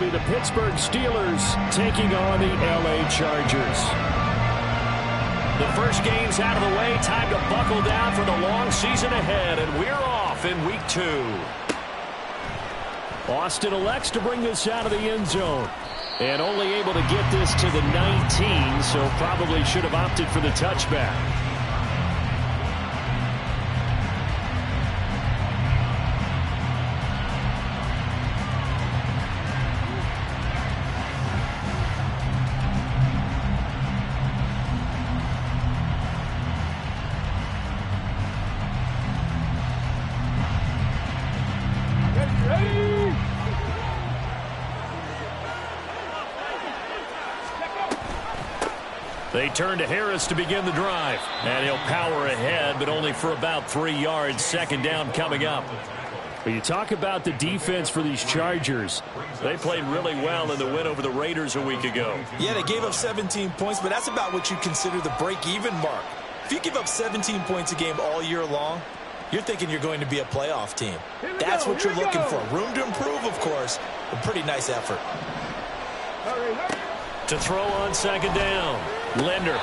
be the Pittsburgh Steelers taking on the LA Chargers. The first game's out of the way. Time to buckle down for the long season ahead, and we're off in week 2. Austin elects to bring this out of the end zone. And only able to get this to the 19, so probably should have opted for the touchback. They turn to Harris to begin the drive. And he'll power ahead, but only for about 3 yards. Second down coming up. But you talk about the defense for these Chargers. They played really well in the win over the Raiders a week ago. Yeah, they gave up 17 points, but that's about what you consider the break-even mark. If you give up 17 points a game all year long, you're thinking you're going to be a playoff team. That's what you're looking for. Room to improve, of course. A pretty nice effort. To throw on second down. Linder.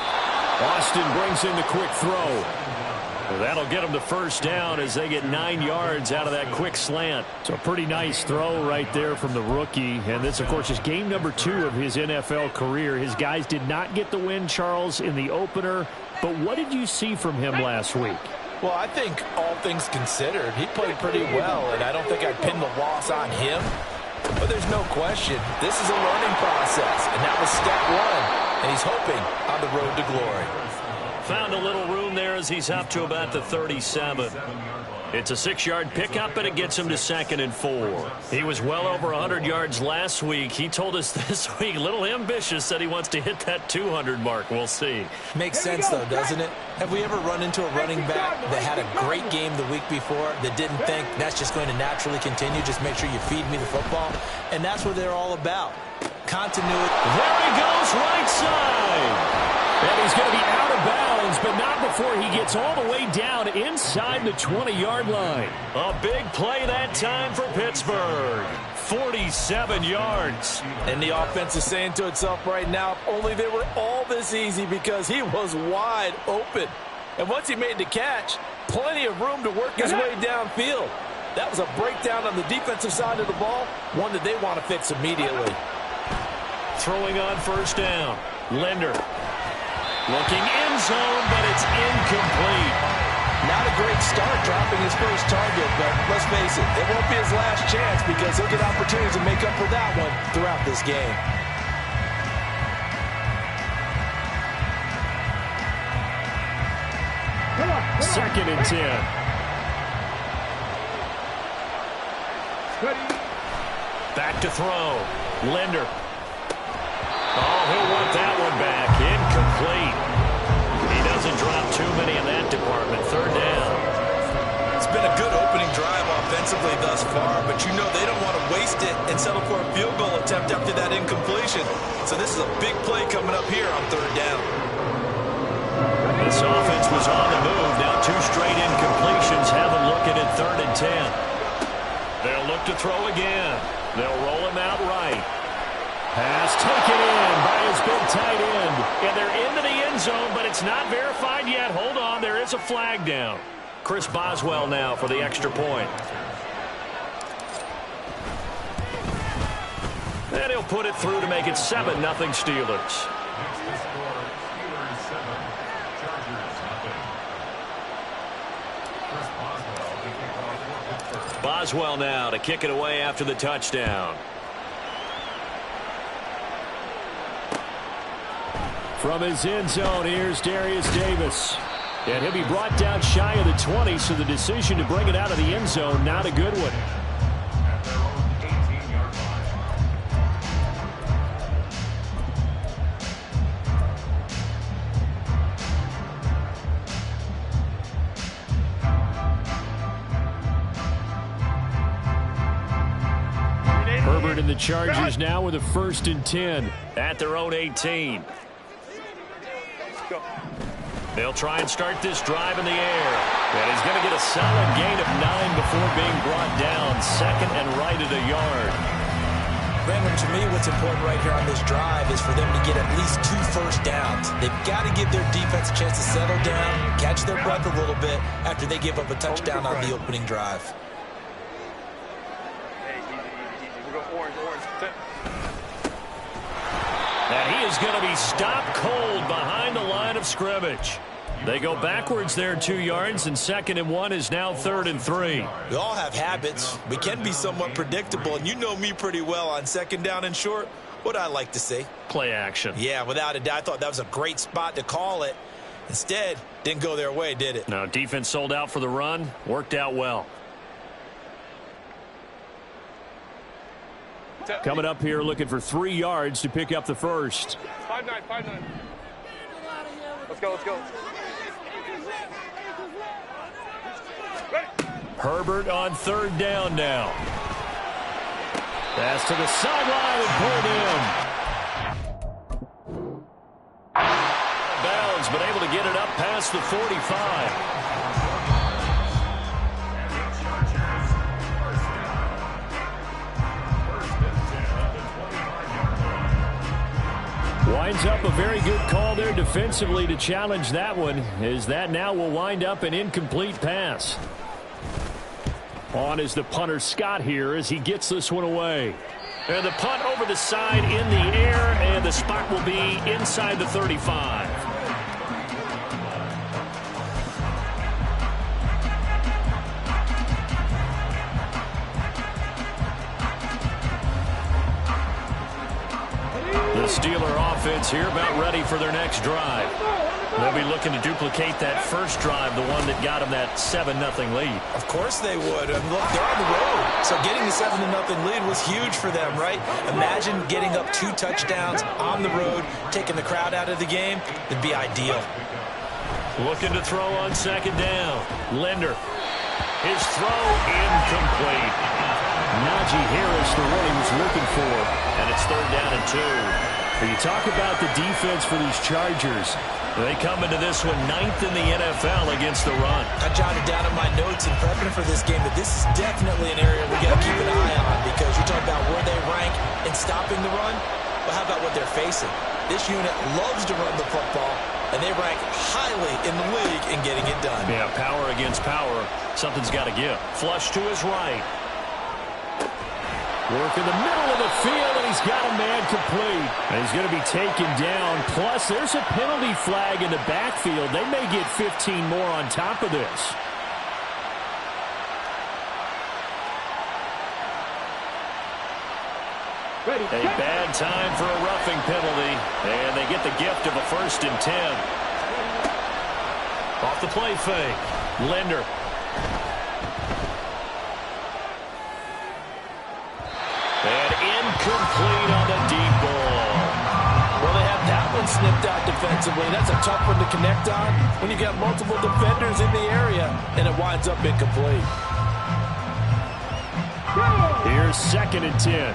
Austin brings in the quick throw. Well, that'll get them the first down as they get 9 yards out of that quick slant. So a pretty nice throw right there from the rookie. And this, of course, is game number 2 of his NFL career. His guys did not get the win, Charles, in the opener. But what did you see from him last week? Well, I think all things considered, he played pretty well, and I don't think I'd pin the loss on him. But there's no question, this is a learning process, and that was step 1, and he's hoping on the road to glory. Found a little room there as he's up to about the 37. It's a 6-yard pickup, and it gets him to 2nd and 4. He was well over 100 yards last week. He told us this week, a little ambitious, that he wants to hit that 200 mark. We'll see. Makes sense, though, doesn't it? Have we ever run into a running back that had a great game the week before that didn't think that's just going to naturally continue? Just make sure you feed me the football. And that's what they're all about. Continuity. There he goes, right side. And he's going to be out of bounds, but not before he gets all the way down inside the 20-yard line. A big play that time for Pittsburgh. 47 yards. And the offense is saying to itself right now, if only they were all this easy, because he was wide open. And once he made the catch, plenty of room to work his way downfield. That was a breakdown on the defensive side of the ball, one that they want to fix immediately. Throwing on first down. Linder. Looking end zone, but it's incomplete. Not a great start dropping his first target, but let's face it, it won't be his last chance because he'll get opportunities to make up for that one throughout this game. Second and 10. Back to throw. Linder. Oh, he'll want that one back. Incomplete. He doesn't drop too many in that department. Third down. It's been a good opening drive offensively thus far, but you know they don't want to waste it and settle for a field goal attempt after that incompletion. So this is a big play coming up here on third down. This offense was on the move. Now 2 straight incompletions have them looking at 3rd and 10. They'll look to throw again. They'll roll him out right. Pass taken in by his big tight end. And they're into the end zone, but it's not verified yet. Hold on, there is a flag down. Chris Boswell now for the extra point. And he'll put it through to make it 7-0 Steelers. Boswell now to kick it away after the touchdown. From his end zone, here's Darius Davis. And he'll be brought down shy of the 20, so the decision to bring it out of the end zone, not a good one. Herbert and the Chargers now with a 1st and 10 at their own 18. They'll try and start this drive in the air. And he's going to get a solid gain of 9 before being brought down. 2nd and right at a yard. Randall, to me, what's important right here on this drive is for them to get at least 2 first downs. They've got to give their defense a chance to settle down, catch their breath a little bit after they give up a touchdown on the opening drive. And he is going to be stopped cold behind the line of scrimmage. They go backwards there 2 yards, and 2nd and 1 is now 3rd and 3. We all have habits. We can be somewhat predictable, and you know me pretty well on 2nd down and short. What I like to see. Play action. Yeah, without a doubt. I thought that was a great spot to call it. Instead, didn't go their way, did it? No, defense sold out for the run. Worked out well. Coming up here looking for 3 yards to pick up the first. 5-9, 5-9. Let's go, let's go. Herbert on 3rd down now. Pass to the sideline and pulled in. Bounds, but able to get it up past the 45. Winds up a very good call there defensively to challenge that one, as that now will wind up an incomplete pass. On is the punter Scott here as he gets this one away. And the punt over the side in the air, and the spot will be inside the 35. The Steeler offense here about ready for their next drive. They'll be looking to duplicate that first drive, the one that got them that 7-0 lead. Of course they would. And look, they're on the road. So getting the 7-0 lead was huge for them, right? Imagine getting up 2 touchdowns on the road, taking the crowd out of the game. It'd be ideal. Looking to throw on 2nd down. Linder. His throw incomplete. Najee Harris, the one he was looking for. And it's 3rd down and 2. You talk about the defense for these Chargers. They come into this one 9th in the NFL against the run. I jotted down in my notes in prepping for this game that this is definitely an area we got to keep an eye on, because you talk about where they rank in stopping the run. But how about what they're facing? This unit loves to run the football, and they rank highly in the league in getting it done. Yeah, power against power. Something's got to give. Flush to his right. Work in the middle of the field, and he's got a man complete. And he's going to be taken down. Plus, there's a penalty flag in the backfield. They may get 15 more on top of this. A bad time for a roughing penalty, and they get the gift of a 1st and 10. Off the play fake. Linder. And incomplete on the deep ball. Well, they have that one snipped out defensively. That's a tough one to connect on when you got multiple defenders in the area, and it winds up incomplete. Here's 2nd and 10.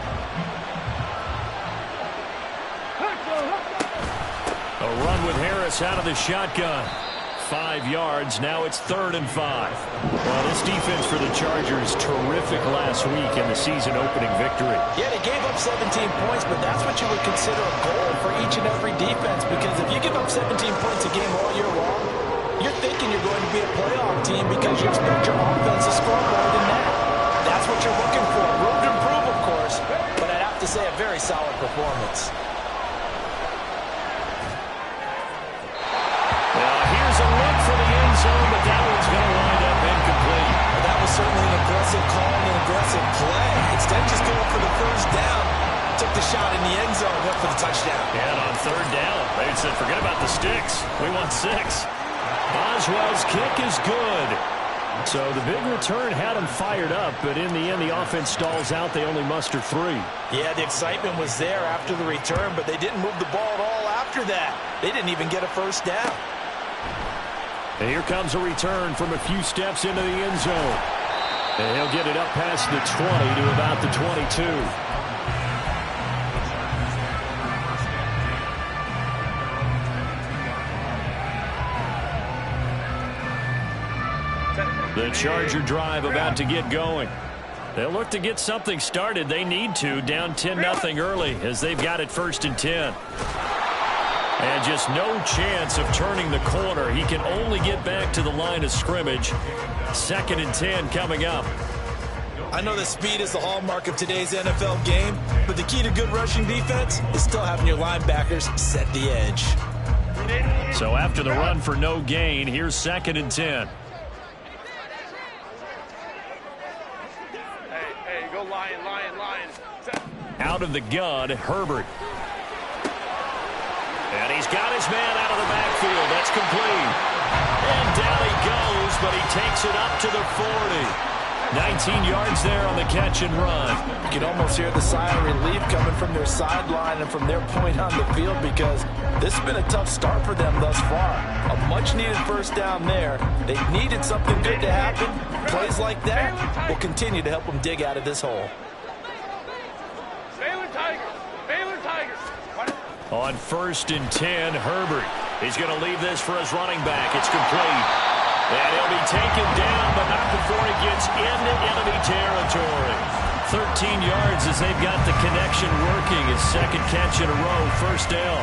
A run with Harris out of the shotgun. 5 yards. Now it's 3rd and 5. Well, this defense for the Chargers, terrific last week in the season opening victory. Yeah, they gave up 17 points, but that's what you would consider a goal for each and every defense, because if you give up 17 points a game all year long, you're thinking you're going to be a playoff team because you expect your offense to score more than that. That's what you're looking for. Room to improve, of course, but I'd have to say a very solid performance. Here's a look for the end zone, but that one's going to wind up incomplete. Well, that was certainly an aggressive call and an aggressive play. Instead of just going for the 1st down, took the shot in the end zone, went for the touchdown. And on 3rd down, they said, forget about the sticks. We want 6. Boswell's kick is good. So the big return had them fired up, but in the end, the offense stalls out. They only muster 3. Yeah, the excitement was there after the return, but they didn't move the ball at all after that. They didn't even get a 1st down. And here comes a return from a few steps into the end zone. And he'll get it up past the 20 to about the 22. The Charger drive about to get going. They'll look to get something started. They need to, down 10-0 early as they've got it 1st and 10. And just no chance of turning the corner. He can only get back to the line of scrimmage. 2nd and 10 coming up. I know that speed is the hallmark of today's NFL game, but the key to good rushing defense is still having your linebackers set the edge. So after the run for no gain, here's 2nd and 10. Hey, go Lion. Out of the gun, Herbert. And he's got his man out of the backfield. That's complete. And down he goes, but he takes it up to the 40. 19 yards there on the catch and run. You can almost hear the sigh of relief coming from their sideline and from their point on the field because this has been a tough start for them thus far. A much-needed first down there. They needed something good to happen. Plays like that will continue to help them dig out of this hole. Baylor Tigers. On 1st and 10, Herbert. He's going to leave this for his running back. It's complete. And he'll be taken down, but not before he gets into enemy territory. 13 yards as they've got the connection working. His 2nd catch in a row, 1st down.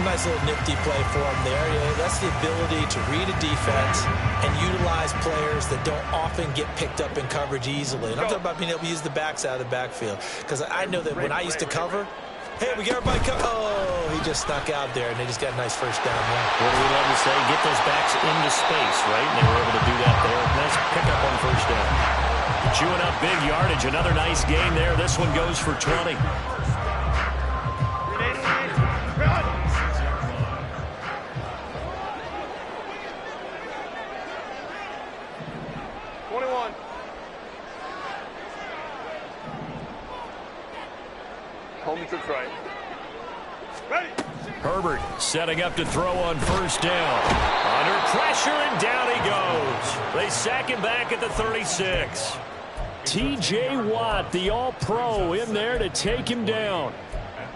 Nice little nifty play for him there. That's the ability to read a defense and utilize players that don't often get picked up in coverage easily. And I'm talking about being able to use the backs out of the backfield. Because I know that when I used to cover, hey, we got everybody covered. Oh, he just snuck out there, and they just got a nice first down. What do we love to say? Get those backs into space, right? And they were able to do that there. Nice pickup on 1st down. Chewing up big yardage. Another nice gain there. This one goes for 20. Home trips right. Ready. Herbert setting up to throw on 1st down. Under pressure, and down he goes. They sack him back at the 36. T.J. Watt, the All-Pro, in there to take him down.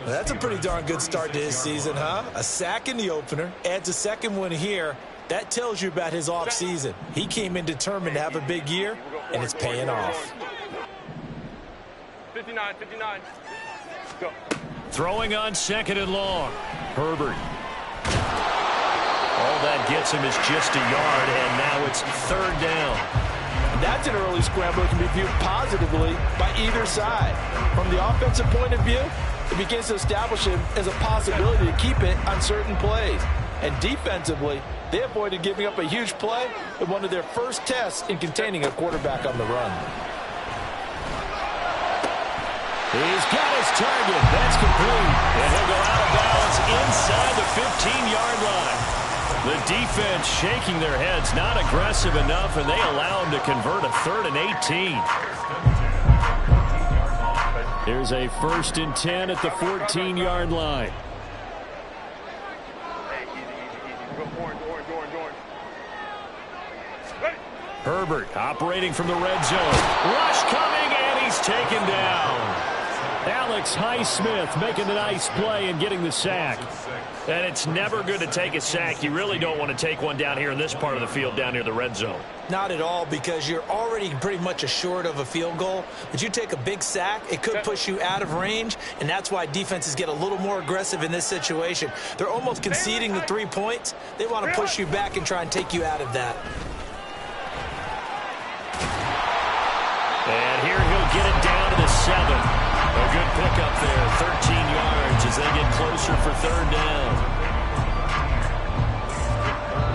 Well, that's a pretty darn good start to his season, huh? A sack in the opener, adds a 2nd one here. That tells you about his offseason. He came in determined to have a big year, and it's paying off. 59. Go. Throwing on 2nd and long. Herbert. All that gets him is just a yard, and now it's 3rd down. That's an early scramble that can be viewed positively by either side. From the offensive point of view, it begins to establish him as a possibility to keep it on certain plays. And defensively, they avoided giving up a huge play in one of their first tests in containing a quarterback on the run. He's got his target. That's complete. And he'll go out of bounds inside the 15-yard line. The defense shaking their heads, not aggressive enough, and they allow him to convert a 3rd and 18. Here's a 1st and 10 at the 14-yard line. Hey, easy. Go orange. Ready. Herbert operating from the red zone. Rush coming, and he's taken down. Alex Highsmith making a nice play and getting the sack. And it's never good to take a sack. You really don't want to take one down here in this part of the field down near the red zone. Not at all, because you're already pretty much assured of a field goal. But you take a big sack, it could push you out of range, and that's why defenses get a little more aggressive in this situation. They're almost conceding the 3 points. They want to push you back and try and take you out of that. And here he'll get it down to the 7. A good pickup there, 13 yards as they get closer for 3rd down.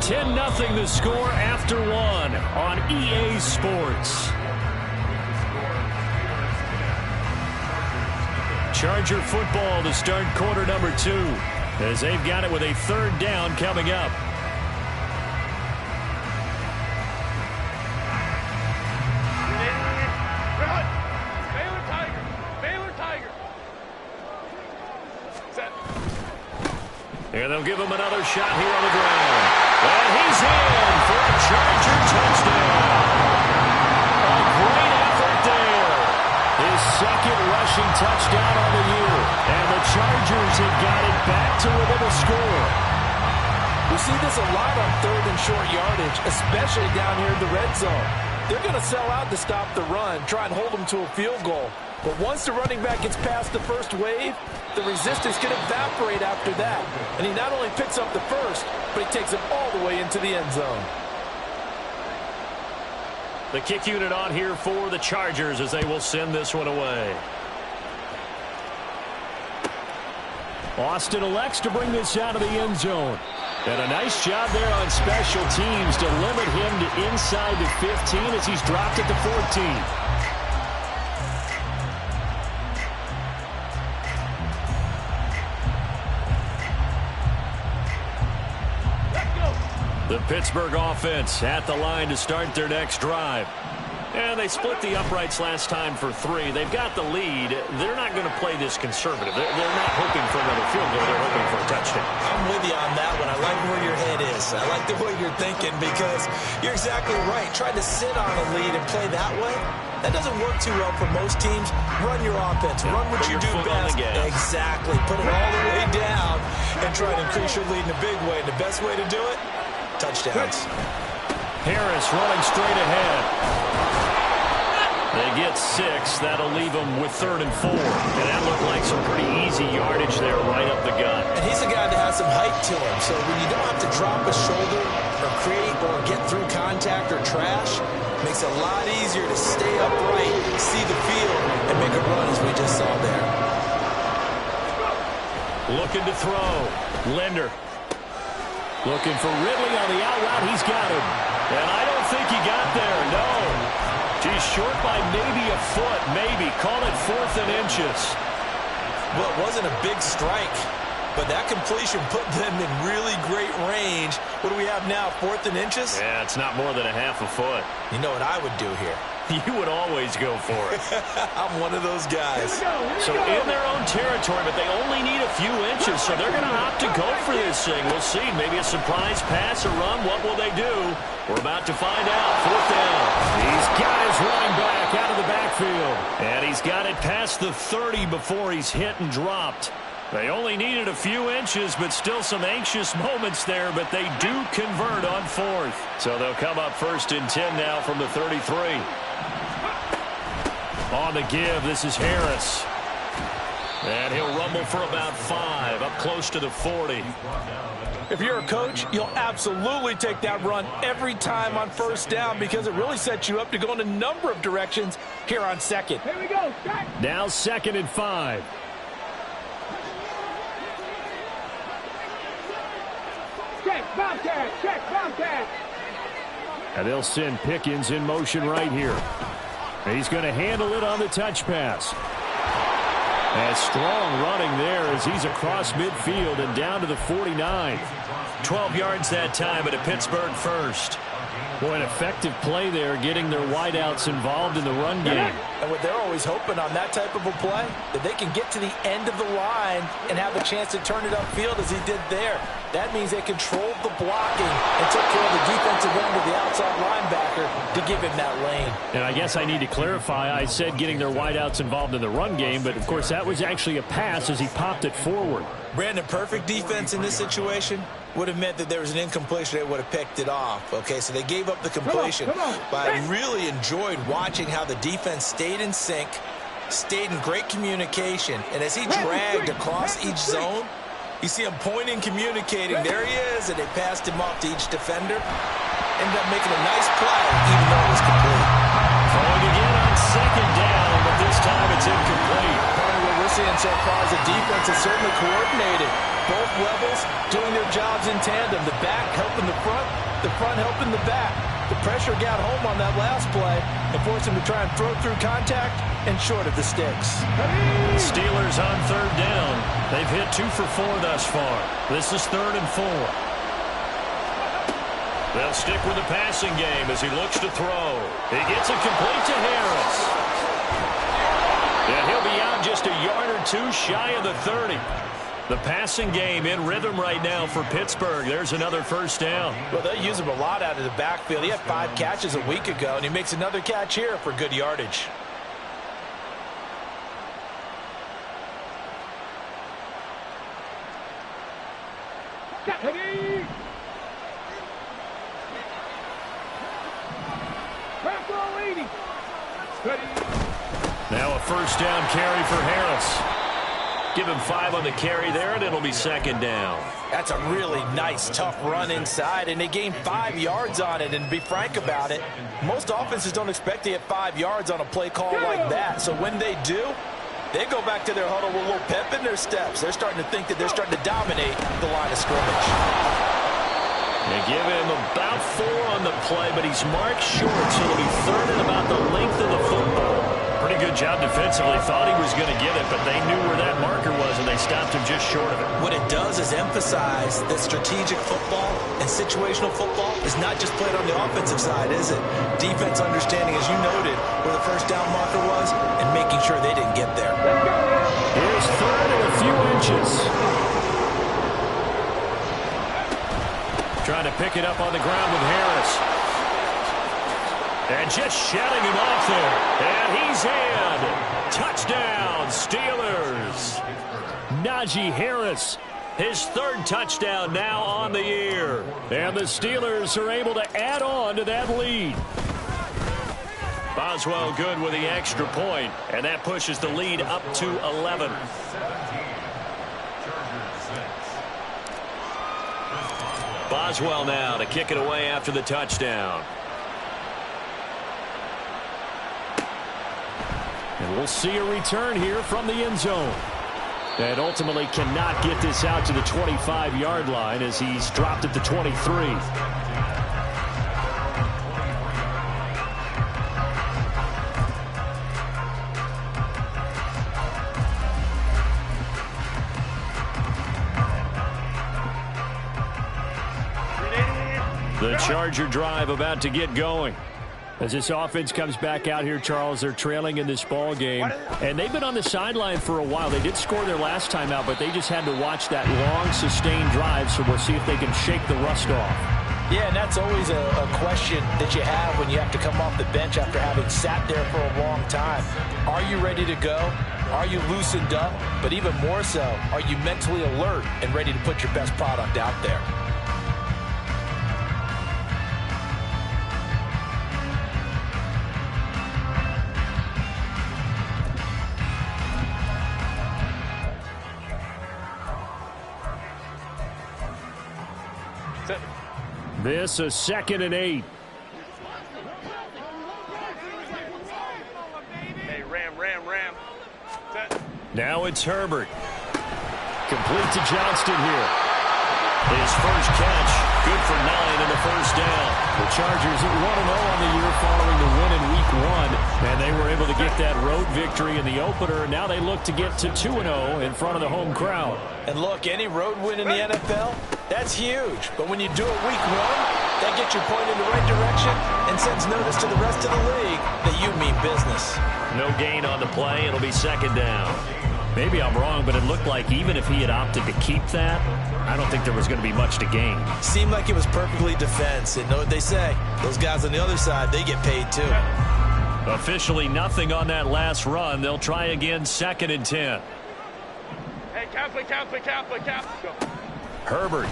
10-0 the score after 1 on EA Sports. Charger football to start quarter number 2 as they've got it with a 3rd down coming up. And they'll give him another shot here on the ground. And he's in for a Charger touchdown. A great effort there. His 2nd rushing touchdown on the year. And the Chargers have got it back to within a score. We see this a lot on 3rd and short yardage, especially down here in the red zone. they're going to sell out to stop the run, try and hold them to a field goal. But once the running back gets past the first wave, the resistance can evaporate after that. And he not only picks up the first, but he takes it all the way into the end zone. The kick unit on here for the Chargers as they will send this one away. Austin elects to bring this out of the end zone. And a nice job there on special teams to limit him to inside the 15 as he's dropped at the 14. The Pittsburgh offense at the line to start their next drive. And they split the uprights last time for 3. They've got the lead. They're not going to play this conservative. They're not hoping for another field goal. They're hoping for a touchdown. I'm with you on that one. I like where your head is. I like the way you're thinking because you're exactly right. Trying to sit on a lead and play that way, that doesn't work too well for most teams. Run your offense. Run what you do best. Exactly. Put it all the way down and try to increase your lead in a big way. And the best way to do it, touchdowns. Harris running straight ahead. They get 6. That'll leave them with 3rd and 4. And that looked like some pretty easy yardage there right up the gut. And he's a guy that has some height to him. So when you don't have to drop a shoulder or create or get through contact or trash, it makes it a lot easier to stay upright, see the field, and make a run as we just saw there. Looking to throw. Linder. Looking for Ridley on the out route. He's got him. And I don't think he got there. No. He's short by maybe a foot. Maybe. Call it 4th and inches. Well, it wasn't a big strike, but that completion put them in really great range. What do we have now, 4th and inches? Yeah, it's not more than a half a foot. You know what I would do here? You would always go for it. I'm one of those guys. So in their own territory, but they only need a few inches, so they're going to opt to go for this thing. We'll see. Maybe a surprise pass or run. What will they do? We're about to find out. 4th down. He's got his running back out of the backfield. And he's got it past the 30 before he's hit and dropped. They only needed a few inches, but still some anxious moments there, but they do convert on 4th. So they'll come up 1st and 10 now from the 33. On the give, this is Harris. And he'll rumble for about 5, up close to the 40. If you're a coach, you'll absolutely take that run every time on 1st down because it really sets you up to go in a number of directions here on 2nd. Here we go. Now 2nd and 5. Check, Bobcat. Check, Bobcat. And they'll send Pickens in motion right here. He's going to handle it on the touch pass. And strong running there as he's across midfield and down to the 49. 12 yards that time, but a Pittsburgh 1st. Boy, an effective play there, getting their wideouts involved in the run game. And what they're always hoping on that type of a play, that they can get to the end of the line and have a chance to turn it upfield as he did there. That means they controlled the blocking and took care of the defensive end of the outside linebacker to give him that lane. And I guess I need to clarify, I said getting their wideouts involved in the run game, but of course that was actually a pass as he popped it forward. Brandon, perfect defense in this situation would have meant that there was an incompletion. They would have picked it off. Okay, so they gave up the completion. But I really enjoyed watching how the defense stayed in sync, stayed in great communication. And as he dragged across each zone, you see him pointing, communicating. There he is, and they passed him off to each defender. Ended up making a nice play, even though it was complete. Throwing again on 2nd down, but this time it's incomplete. Part of what we're seeing so far is the defense is certainly coordinated. Both levels doing their jobs in tandem. The back helping the front helping the back. The pressure got home on that last play and forced him to try and throw through contact and short of the sticks. Steelers on 3rd down. They've hit 2 for 4 thus far. This is 3rd and 4. They'll stick with the passing game as he looks to throw. He gets it complete to Harris. And he'll be out just a yard or 2 shy of the 30. The passing game in rhythm right now for Pittsburgh. There's another 1st down. Well, they'll use him a lot out of the backfield. He had 5 catches a week ago, and he makes another catch here for good yardage. Back Now a first down carry for Harris. Give him 5 on the carry there, and it'll be second down. That's a really nice, tough run inside, and they gained 5 yards on it. And to be frank about it, most offenses don't expect to get 5 yards on a play call like that. So when they do, they go back to their huddle with a little pep in their steps. They're starting to think that they're starting to dominate the line of scrimmage. They give him about 4 on the play, but he's marked short, so it'll be third and about the length of the football. Pretty good job defensively. Thought he was going to get it, but they knew where that marker was, and they stopped him just short of it. What it does is emphasize that strategic football and situational football is not just played on the offensive side, is it? Defense understanding, as you noted, where the first down marker was and making sure they didn't get there. Here's third and a few inches. Trying to pick it up on the ground with Harris. And just shutting him off there. And he's in. Touchdown, Steelers. Najee Harris, his 3rd touchdown now on the year. And the Steelers are able to add on to that lead. Boswell good with the extra point, and that pushes the lead up to 11. Boswell now to kick it away after the touchdown. And we'll see a return here from the end zone. And ultimately cannot get this out to the 25-yard line as he's dropped at the 23. The Charger drive about to get going. As this offense comes back out here, Charles, they're trailing in this ball game. And they've been on the sideline for a while. They did score their last time out, but they just had to watch that long, sustained drive. So we'll see if they can shake the rust off. Yeah, and that's always a question that you have when you have to come off the bench after having sat there for a long time. Are you ready to go? Are you loosened up? But even more so, are you mentally alert and ready to put your best product out there? This a 2nd and 8. Hey, Ram. Set. Now it's Herbert. Complete to Johnston here. His first catch, good for 9 and a first down. The Chargers at 1-0 on the year following the win in Week 1. And they were able to get that road victory in the opener. Now they look to get to 2-0 in front of the home crowd. And look, any road win in the NFL, that's huge. But when you do it Week 1, that gets you pointed in the right direction and sends notice to the rest of the league that you mean business. No gain on the play. It'll be 2nd down. Maybe I'm wrong, but it looked like even if he had opted to keep that, I don't think there was going to be much to gain. Seemed like it was perfectly defense. And know what they say? Those guys on the other side, they get paid too. Officially nothing on that last run. They'll try again 2nd and 10. Hey, Catholic. Go. Herbert.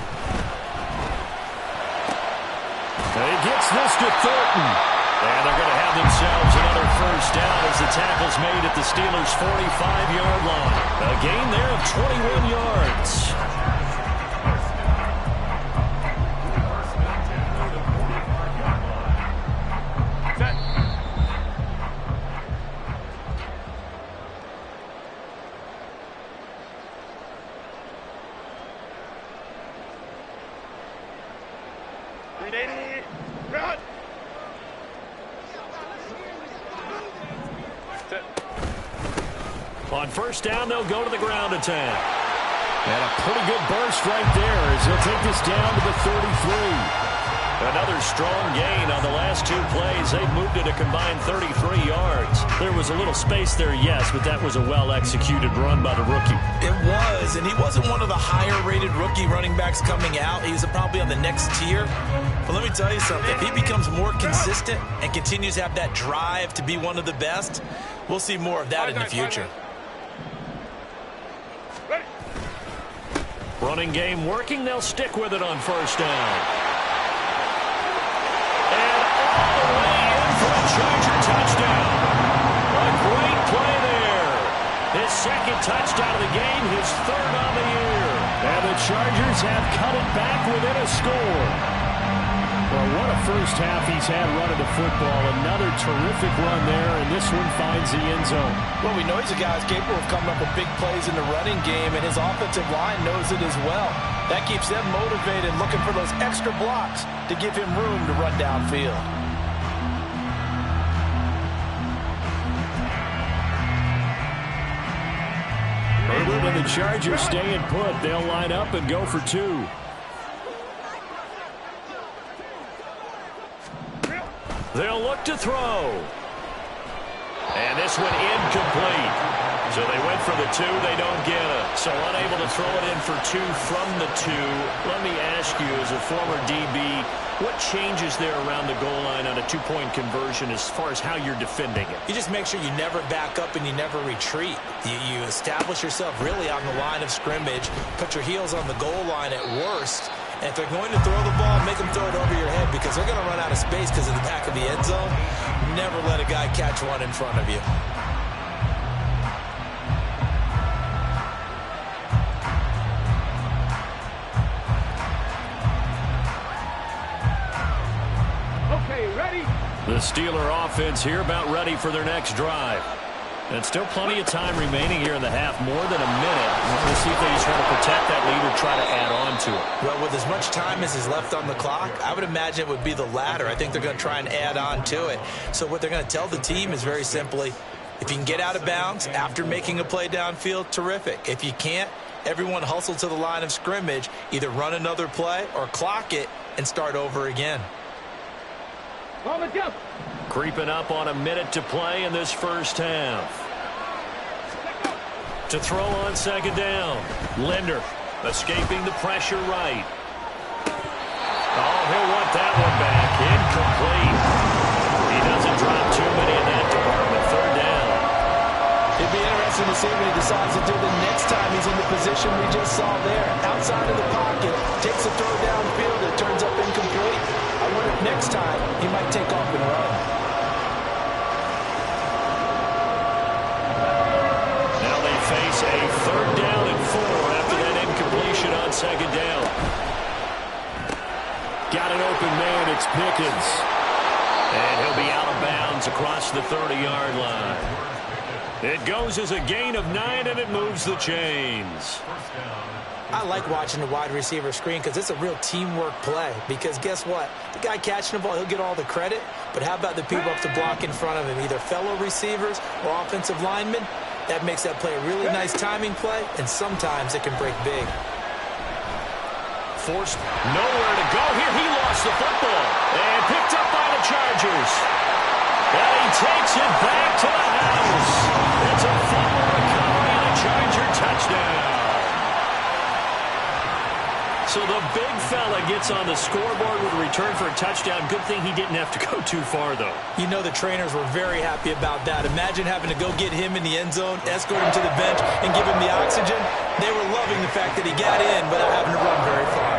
He gets this to Thornton. And they're going to have themselves another first down as the tackle's made at the Steelers' 45-yard line. A gain there of 21 yards. On first down, they'll go to the ground attack. And a pretty good burst right there as he'll take this down to the 33. Another strong gain on the last 2 plays. They've moved it a combined 33 yards. There was a little space there, yes, but that was a well-executed run by the rookie. It was, and he wasn't one of the higher-rated rookie running backs coming out. He was probably on the next tier. But let me tell you something. If he becomes more consistent and continues to have that drive to be one of the best, we'll see more of that in the future. Running game working. They'll stick with it on first down. And all the way in for a Charger touchdown. second touchdown of the game, his third on the year. And the Chargers have cut it back within a score. Well, what a first half he's had running the football. Another terrific run there, and this one finds the end zone. Well, we know he's a guy who's capable of coming up with big plays in the running game, and his offensive line knows it as well. That keeps them motivated, looking for those extra blocks to give him room to run downfield. Herbert and the Chargers staying put. They'll line up and go for two. They'll look to throw. And this one incomplete. So they went for the two. They don't get it. So unable to throw it in for two from the two. Let me ask you, as a former DB, what changes there around the goal line on a two-point conversion as far as how you're defending it? You just make sure you never back up and you never retreat. You establish yourself really on the line of scrimmage, put your heels on the goal line at worst. And if they're going to throw the ball, make them throw it over your head because they're going to run out of space because of the back of the end zone. Never let a guy catch one in front of you. Okay, ready? The Steeler offense here about ready for their next drive. And still plenty of time remaining here in the half, more than a minute. We'll see if they just want to protect that lead or try to add on to it. Well, with as much time as is left on the clock, I would imagine it would be the latter. I think they're going to try and add on to it. So what they're going to tell the team is very simply, if you can get out of bounds after making a play downfield, terrific. If you can't, everyone hustle to the line of scrimmage, either run another play or clock it and start over again. On the jump. Creeping up on a minute to play in this first half. To throw on second down. Linder escaping the pressure right. Oh, he'll want that one back. Incomplete. He doesn't drop too many in that department. Third down. It'd be interesting to see what he decides to do the next time he's in the position we just saw there. Outside of the pocket, takes a throw downfield, it turns up incomplete. I wonder if next time he might take off and run. Now they face a third down and 4 after that incompletion on second down. Got an open man. It's Pickens. And he'll be out of bounds across the 30-yard line. It goes as a gain of 9, and it moves the chains. I like watching the wide receiver screen because it's a real teamwork play. Because guess what? The guy catching the ball, he'll get all the credit. But how about the people up to block in front of him, either fellow receivers or offensive linemen? That makes that play a really nice timing play, and sometimes it can break big. Forced nowhere to go here. He lost the football and picked up by the Chargers. And he takes it back to the house. It's a fumble recovery and a Charger touchdown. So the big fella gets on the scoreboard with a return for a touchdown. Good thing he didn't have to go too far, though. You know the trainers were very happy about that. Imagine having to go get him in the end zone, escort him to the bench, and give him the oxygen. They were loving the fact that he got in without having to run very far.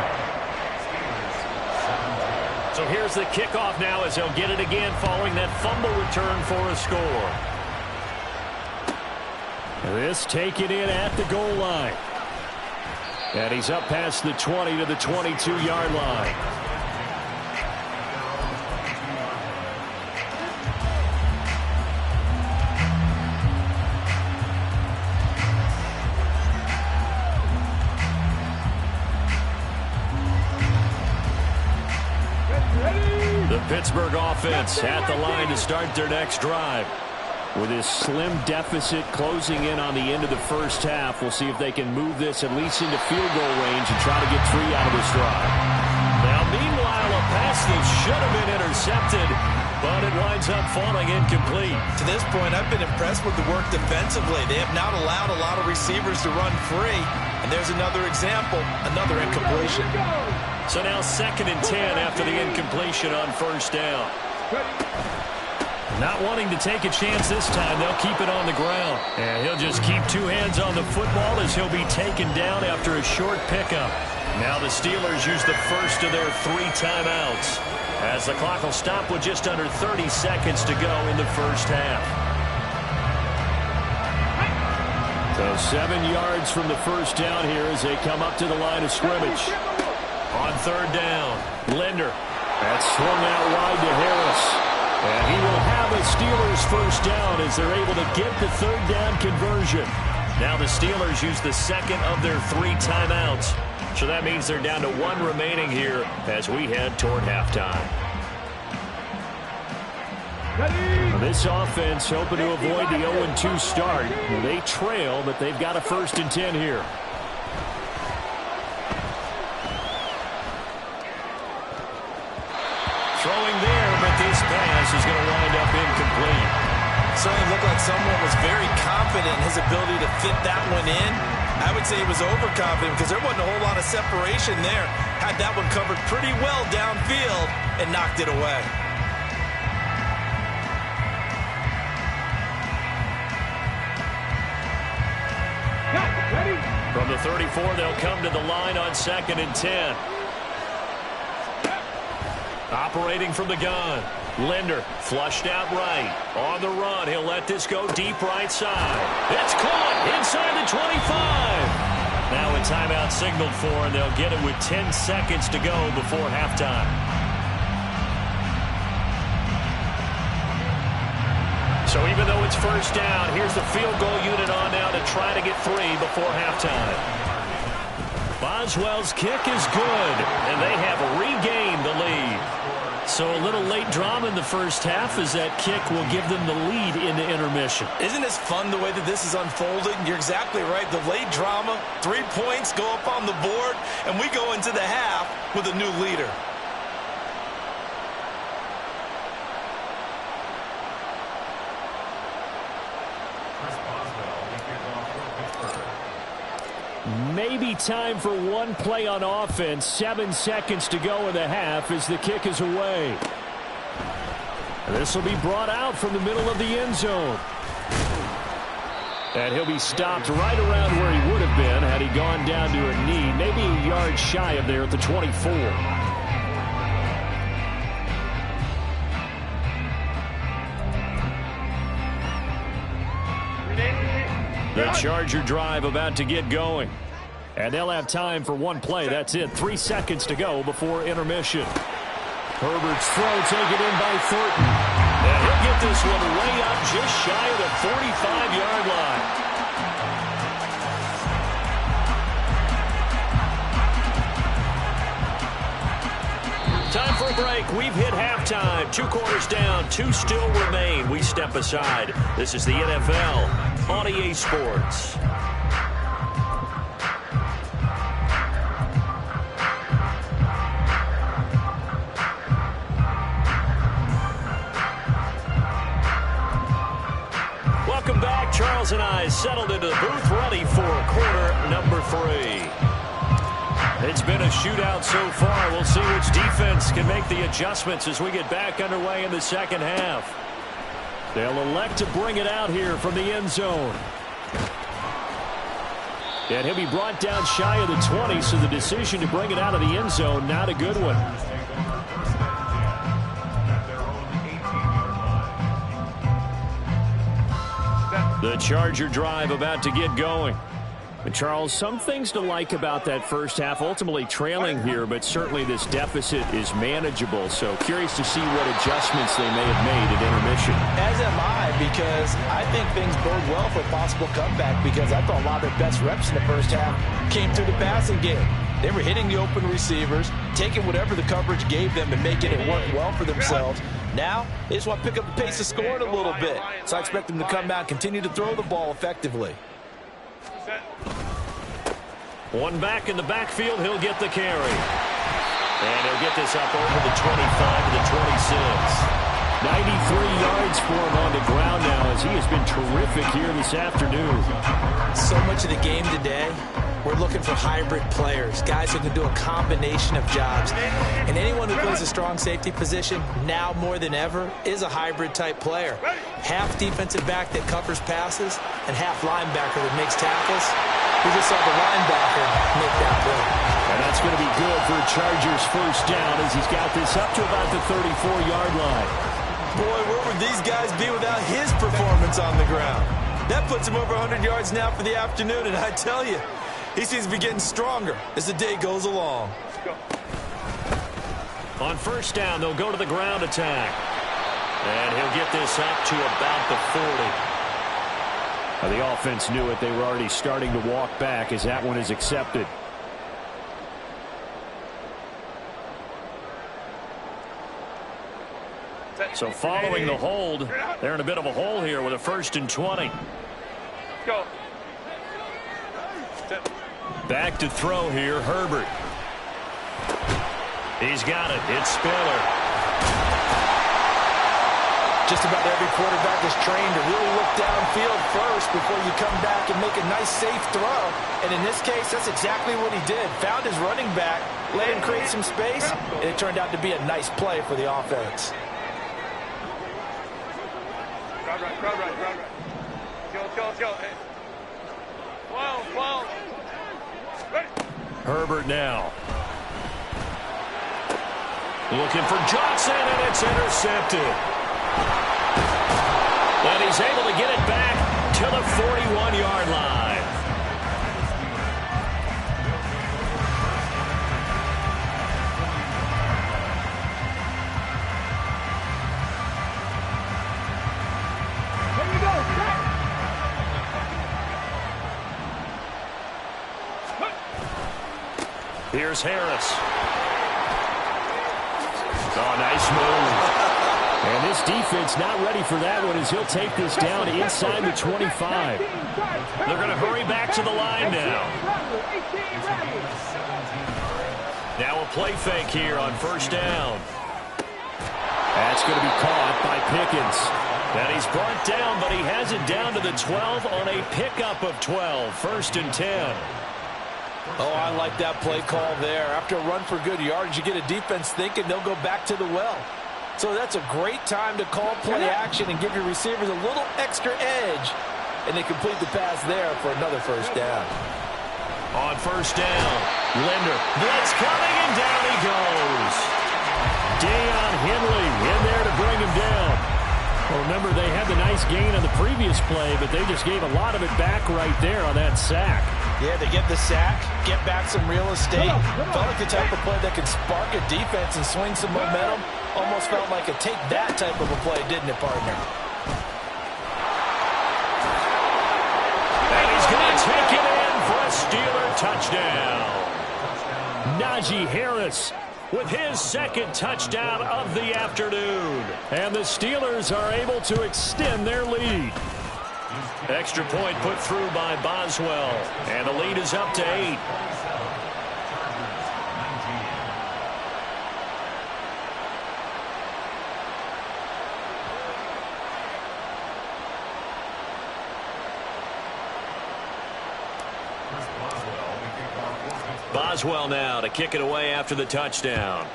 So here's the kickoff now as they'll get it again following that fumble return for a score. This taken in at the goal line. And he's up past the 20 to the 22-yard line. The Pittsburgh offense at the line to start their next drive. With this slim deficit closing in on the end of the first half, we'll see if they can move this at least into field goal range and try to get 3 out of this drive. Now, meanwhile, a pass that should have been intercepted, but it winds up falling incomplete. To this point, I've been impressed with the work defensively. They have not allowed a lot of receivers to run free. And there's another example, another incompletion. So now 2nd and 10 after the incompletion on first down. Not wanting to take a chance this time, they'll keep it on the ground. And he'll just keep 2 hands on the football as he'll be taken down after a short pickup. Now the Steelers use the first of their 3 timeouts, as the clock will stop with just under 30 seconds to go in the first half. So 7 yards from the first down here as they come up to the line of scrimmage. On third down, Linder. That's swung out wide to Harris. And he will have a Steelers first down as they're able to get the third down conversion. Now the Steelers use the second of their 3 timeouts. So that means they're down to 1 remaining here as we head toward halftime. This offense hoping to avoid the 0-2 start. They trail, but they've got a 1st and 10 here. Throwing there, but this pass is going to wind up incomplete. Certainly looked like someone was very confident in his ability to fit that one in. I would say he was overconfident because there wasn't a whole lot of separation there. Had that one covered pretty well downfield and knocked it away. From the 34, they'll come to the line on 2nd and 10. Operating from the gun. Linder flushed out right. On the run, he'll let this go deep right side. It's caught inside the 25. Now a timeout signaled for, and they'll get it with 10 seconds to go before halftime. So even though it's first down, here's the field goal unit on now to try to get 3 before halftime. Boswell's kick is good, and they have regained the lead. So a little late drama in the first half as that kick will give them the lead into intermission. Isn't this fun the way that this is unfolding? You're exactly right. The late drama, 3 points go up on the board, and we go into the half with a new leader. Maybe time for one play on offense. 7 seconds to go in the half as the kick is away. This will be brought out from the middle of the end zone. And he'll be stopped right around where he would have been had he gone down to a knee, maybe a yard shy of there at the 24. The Charger drive about to get going. And they'll have time for one play. That's it. 3 seconds to go before intermission. Herbert's throw taken in by Thornton. And he'll get this one way up just shy of the 45-yard line. Time for a break. We've hit halftime. 2 quarters down. 2 still remain. We step aside. This is the NFL on EA Sports. Welcome back. Charles and I settled into the booth, ready for quarter number 3. It's been a shootout so far. We'll see which defense can make the adjustments as we get back underway in the second half. They'll elect to bring it out here from the end zone. And he'll be brought down shy of the 20, so the decision to bring it out of the end zone, not a good one. The Charger drive about to get going. And Charles, some things to like about that first half, ultimately trailing here, but certainly this deficit is manageable. So curious to see what adjustments they may have made at intermission. As am I, because I think things bode well for a possible comeback, because I thought a lot of their best reps in the first half came through the passing game. They were hitting the open receivers, taking whatever the coverage gave them and making it work well for themselves. Now, they just want to pick up the pace of scoring a little bit. So I expect them to come out and continue to throw the ball effectively. One back in the backfield, he'll get the carry. And he'll get this up over the 25 to the 26. 93 yards for him on the ground now as he has been terrific here this afternoon. So much of the game today, we're looking for hybrid players, guys who can do a combination of jobs. And anyone who plays a strong safety position, now more than ever, is a hybrid type player. Half defensive back that covers passes and half linebacker that makes tackles. We just saw the linebacker make that play. And that's going to be good for Chargers first down as he's got this up to about the 34-yard line. Boy, where would these guys be without his performance on the ground? That puts him over 100 yards now for the afternoon, and I tell you, he seems to be getting stronger as the day goes along. On first down, they'll go to the ground attack. And he'll get this up to about the 40. The offense knew it. They were already starting to walk back as that one is accepted. So following the hold, they're in a bit of a hole here with a 1st and 20. Go. Back to throw here, Herbert. He's got it. It's Spiller. Just about every quarterback is trained to really look downfield first before you come back and make a nice, safe throw. And in this case, that's exactly what he did. Found his running back, let him create some space, and it turned out to be a nice play for the offense. Right. Let's go. Hey. 12. Ready. Herbert now. Looking for Johnson, and it's intercepted. And he's able to get it back to the 41-yard line. Here's Harris. Oh, nice move. And this defense not ready for that one as he'll take this down inside the 25. They're going to hurry back to the line now. Now a play fake here on first down. That's going to be caught by Pickens. And he's brought down, but he has it down to the 12 on a pickup of 12. 1st and 10. Oh, I like that play call there. After a run for good yardage, you get a defense thinking they'll go back to the well. So that's a great time to call play action and give your receivers a little extra edge. And they complete the pass there for another 1st down. On first down, Linder. Blitz coming, and down he goes. Deion Henley in there to bring him down. Well, remember, they had the nice gain on the previous play, but they just gave a lot of it back right there on that sack. Yeah, they get the sack, get back some real estate. Felt like the type of play that can spark a defense and swing some momentum. Almost felt like a take that type of a play, didn't it, partner? And he's going to take it in for a Steeler touchdown. Najee Harris with his 2nd touchdown of the afternoon. And the Steelers are able to extend their lead. Extra point put through by Boswell. And the lead is up to 8. Boswell now to kick it away after the touchdown.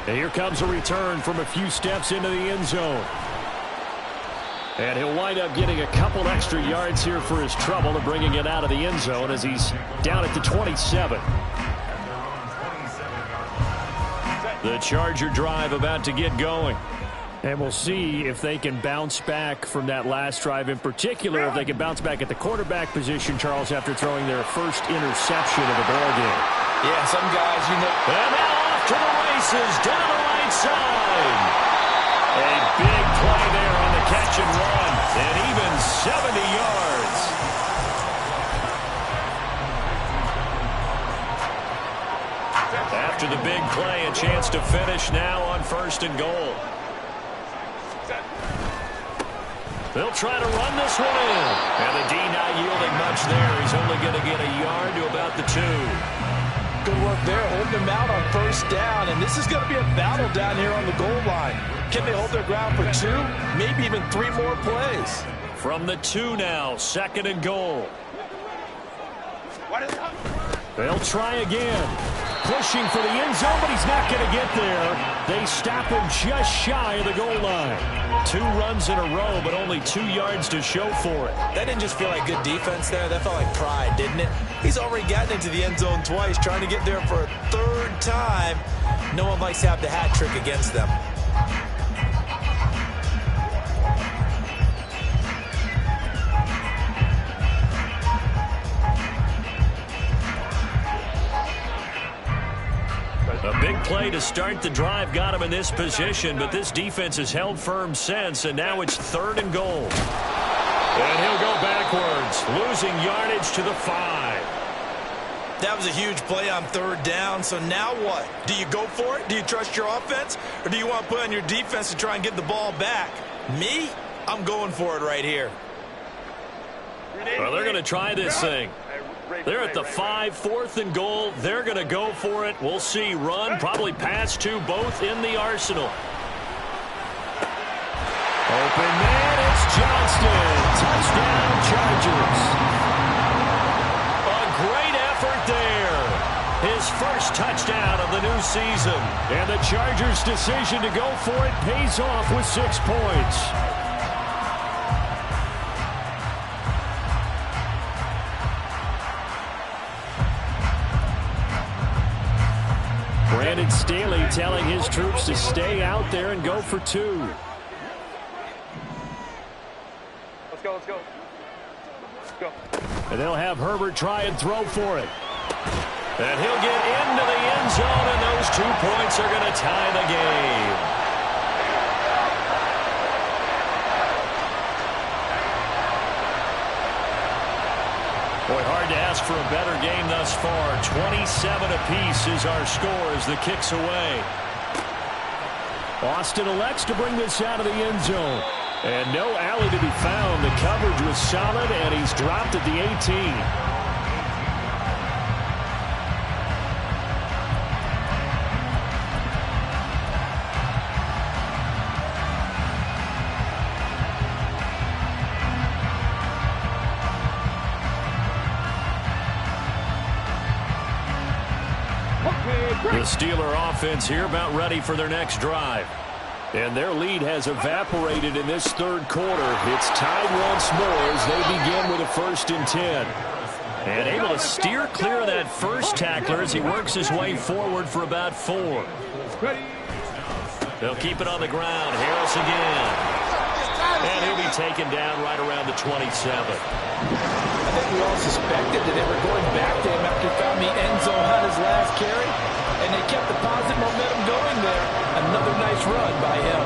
And here comes a return from a few steps into the end zone. And he'll wind up getting a couple extra yards here for his trouble and bringing it out of the end zone as he's down at the 27. The Charger drive about to get going. And we'll see if they can bounce back from that last drive, in particular if they can bounce back at the quarterback position, Charles, after throwing their first interception of the ballgame. Yeah, some guys, you know. And now off to the races down the right side. A big play there on the catch and run, and even 70 yards. After the big play, a chance to finish now on 1st and goal. They'll try to run this one in. And the D not yielding much there. He's only going to get a yard to about the 2. Good work there, holding them out on 1st down. And this is going to be a battle down here on the goal line. Can they hold their ground for 2, maybe even 3 more plays? From the 2 now, 2nd and goal. They'll try again. Pushing for the end zone, but he's not going to get there. They stop him just shy of the goal line. 2 runs in a row, but only 2 yards to show for it. That didn't just feel like good defense there. That felt like pride, didn't it? He's already gotten into the end zone twice, trying to get there for a 3rd time. No one likes to have the hat trick against them. play to start the drive got him in this position, but this defense has held firm since, and now it's 3rd and goal. And he'll go backwards, losing yardage to the 5. That was a huge play on 3rd down, so now what? Do you go for it? Do you trust your offense? Or do you want to put on your defense to try and get the ball back? Me? I'm going for it right here. Well, they're going to try this thing. They're at the 5, 4th and goal. They're going to go for it. We'll see. Run, probably pass to both in the arsenal. Open man, it's Johnston. Touchdown, Chargers. A great effort there. His first touchdown of the new season. And the Chargers' decision to go for it pays off with 6 points. Brandon Staley telling his troops to stay out there and go for 2. Let's go, let's go. Let's go. And they'll have Herbert try and throw for it. And he'll get into the end zone, and those 2 points are going to tie the game. Boy, hard to ask for a better game thus far. 27 apiece is our score as the kick's away. Austin elects to bring this out of the end zone. And no alley to be found. The coverage was solid, and he's dropped at the 18. The Steeler offense here about ready for their next drive. And their lead has evaporated in this 3rd quarter. It's tied once more as they begin with a 1st and 10. And able to steer clear of that first tackler as he works his way forward for about 4. They'll keep it on the ground. Harris again. And he'll be taken down right around the 27. I think we all suspected that they were going back to him after he found the end zone on his last carry. And they kept the positive momentum going there. Another nice run by him.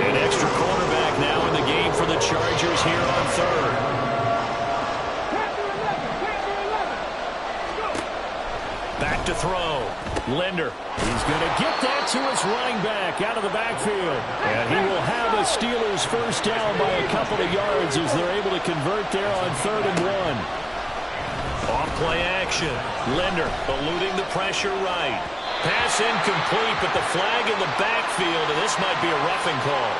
An extra cornerback now in the game for the Chargers here on 3rd. Back to throw. Linder. He's going to get that to his running back out of the backfield. And he will have the Steelers first down by a couple of yards as they're able to convert there on 3rd and 1. Off play action. Linder eluding the pressure right. Pass incomplete, but the flag in the backfield, and this might be a roughing call.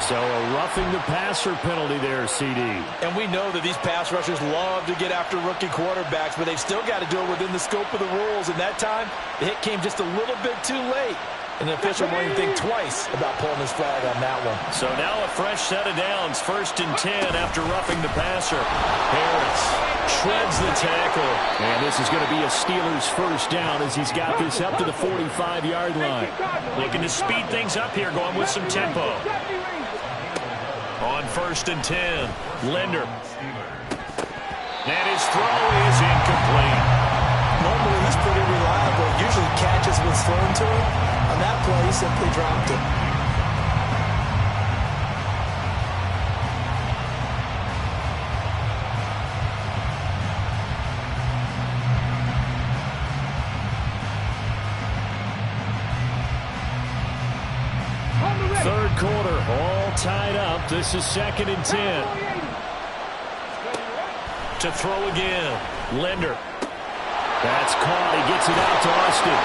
So a roughing the passer penalty there, CD. And we know that these pass rushers love to get after rookie quarterbacks, but they've still got to do it within the scope of the rules. And that time, the hit came just a little bit too late. And the official won't even think twice about pulling his flag on that one. So now a fresh set of downs. 1st and 10 after roughing the passer. Harris shreds the tackle. And this is going to be a Steelers first down as he's got this up to the 45-yard line. Looking to speed things up here, going with some tempo. On 1st and 10, Linder. And his throw is incomplete. Normally he's pretty reliable. Usually catches what's thrown to him. On that play, he simply dropped it. Third quarter, all tied up. This is 2nd and 10. To throw again, Linder. That's caught. He gets it out to Austin.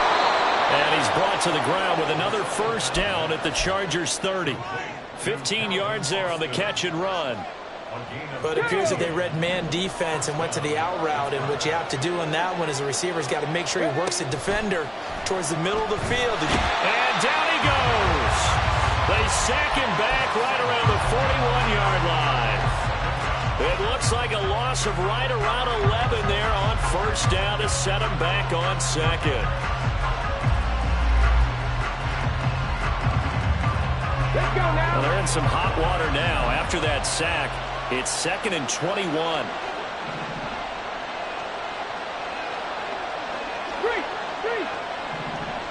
And he's brought to the ground with another first down at the Chargers 30. 15 yards there on the catch and run. But it appears that they read man defense and went to the out route, and what you have to do on that one is the receiver's got to make sure he works the defender towards the middle of the field. And down he goes. They sack him back right around the 41-yard line. It looks like a loss of right around 11 there on first down to set him back on 2nd. Well, they're in some hot water now. After that sack, it's 2nd and 21.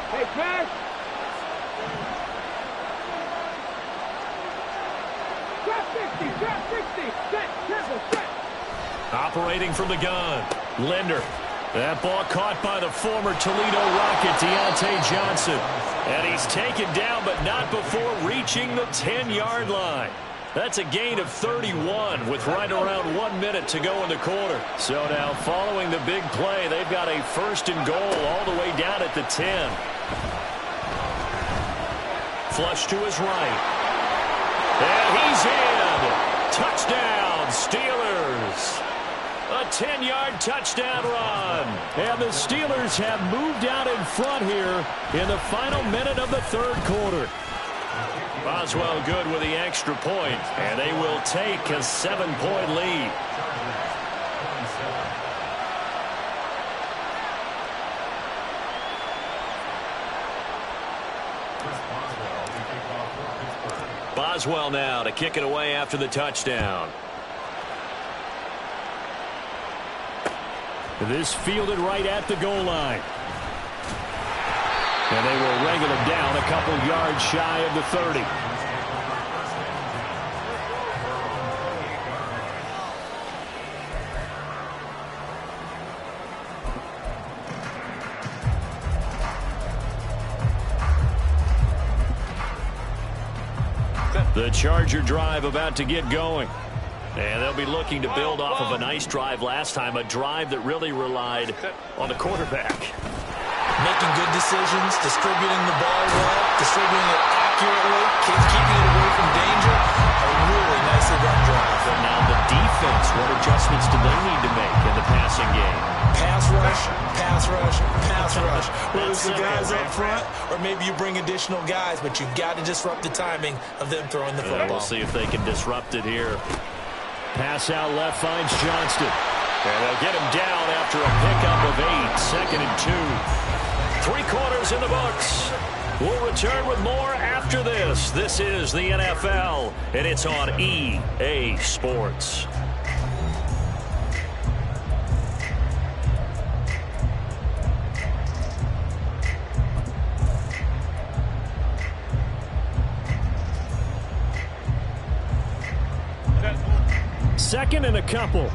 Hey, pass. Drop 60. Set, tempo, set. Operating from the gun. Linder. That ball caught by the former Toledo Rocket, Deontay Johnson. And he's taken down, but not before reaching the 10-yard line. That's a gain of 31 with right around 1 minute to go in the quarter. So now following the big play, they've got a 1st and goal all the way down at the 10. Flush to his right. And he's in. Touchdown, Steelers. A 10-yard touchdown run. And the Steelers have moved out in front here in the final minute of the 3rd quarter. Boswell good with the extra point, and they will take a 7-point lead. Boswell now to kick it away after the touchdown. This fielded right at the goal line. And they will wrangle him down a couple yards shy of the 30. The Charger drive about to get going. And they'll be looking to build off of a nice drive last time, a drive that really relied on the quarterback. Making good decisions, distributing the ball well, distributing it accurately, keeping it away from danger. A really nicely run drive. And now the defense, what adjustments do they need to make in the passing game? Pass rush, pass rush, pass rush. Whether it's the guys up front or maybe you bring additional guys, but you've got to disrupt the timing of them throwing the football. We'll see if they can disrupt it here. Pass out left finds Johnston. And they'll get him down after a pickup of 8. 2nd and 2. 3 quarters in the books. We'll return with more after this. This is the NFL, and it's on EA Sports. Second and a couple.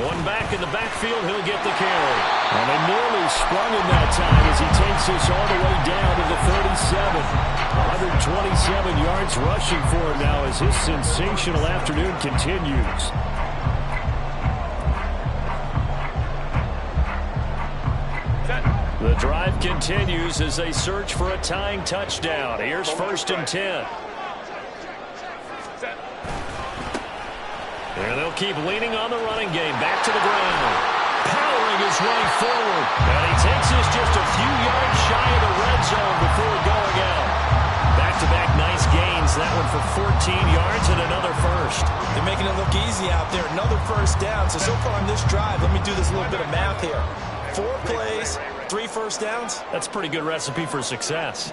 One back in the backfield, he'll get the carry. And they nearly sprung him that time as he takes this all the way down to the 37. 127 yards rushing for him now as his sensational afternoon continues. The drive continues as they search for a tying touchdown. Here's 1st and 10. And they'll keep leaning on the running game. Back to the ground. Powering his way forward. And he takes this just a few yards shy of the red zone before going out. Back-to-back nice gains. That one for 14 yards and another first. They're making it look easy out there. Another 1st down. So far on this drive, let me do this little bit of math here. 4 plays, 3 first downs. That's a pretty good recipe for success.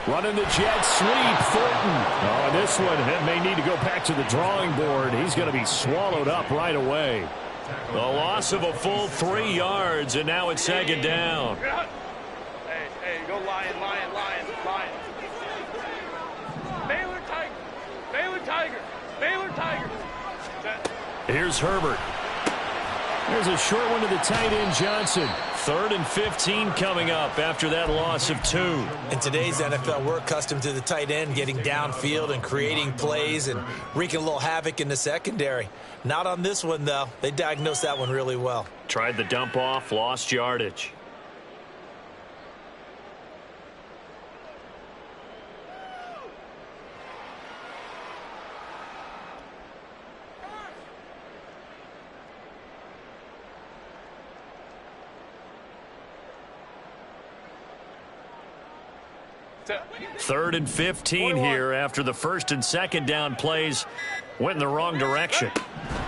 Running the jet sweep, Thornton. Oh, this one may need to go back to the drawing board. He's going to be swallowed up right away. The loss of a full 3 yards, and now it's 2nd down. Hey, go Lion. Baylor Tiger. Here's Herbert. There's a short one to the tight end, Johnson. 3rd and 15 coming up after that loss of 2. In today's NFL, we're accustomed to the tight end getting downfield and creating plays and wreaking a little havoc in the secondary. Not on this one, though. They diagnosed that one really well. Tried the dump off, lost yardage. Third and 15 here after the 1st and 2nd down plays went in the wrong direction.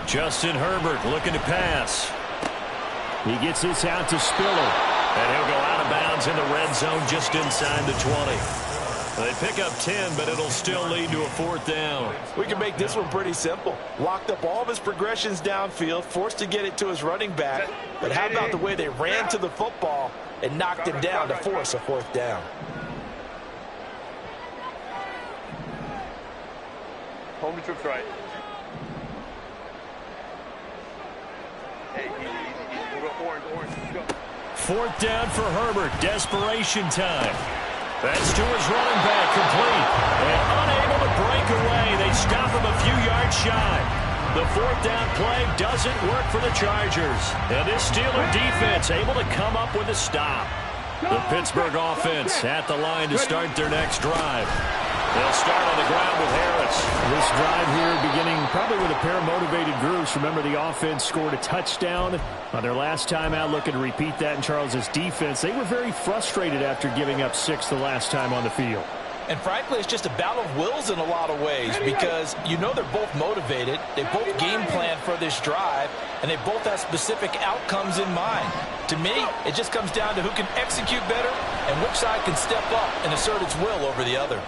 Justin Herbert looking to pass. He gets this out to Spiller. And he'll go out of bounds in the red zone just inside the 20. They pick up 10, but it'll still lead to a 4th down. We can make this one pretty simple. Locked up all of his progressions downfield, forced to get it to his running back. But how about the way they ran to the football and knocked him down to force a 4th down? Hold the troops right. Hey, we'll go orange. Let's go. 4th down for Herbert. Desperation time. That's to his running back, complete. And unable to break away. They stop him a few yards shy. The 4th down play doesn't work for the Chargers. And this Steeler defense able to come up with a stop. The Pittsburgh offense at the line to start their next drive. They'll start on the ground with Harris. This drive here beginning probably with a pair of motivated groups. Remember, the offense scored a touchdown on their last time out. Looking to repeat that in Charles's defense. They were very frustrated after giving up 6 the last time on the field. And frankly, it's just a battle of wills in a lot of ways because you know they're both motivated. They both game plan for this drive, and they both have specific outcomes in mind. To me, it just comes down to who can execute better and which side can step up and assert its will over the other.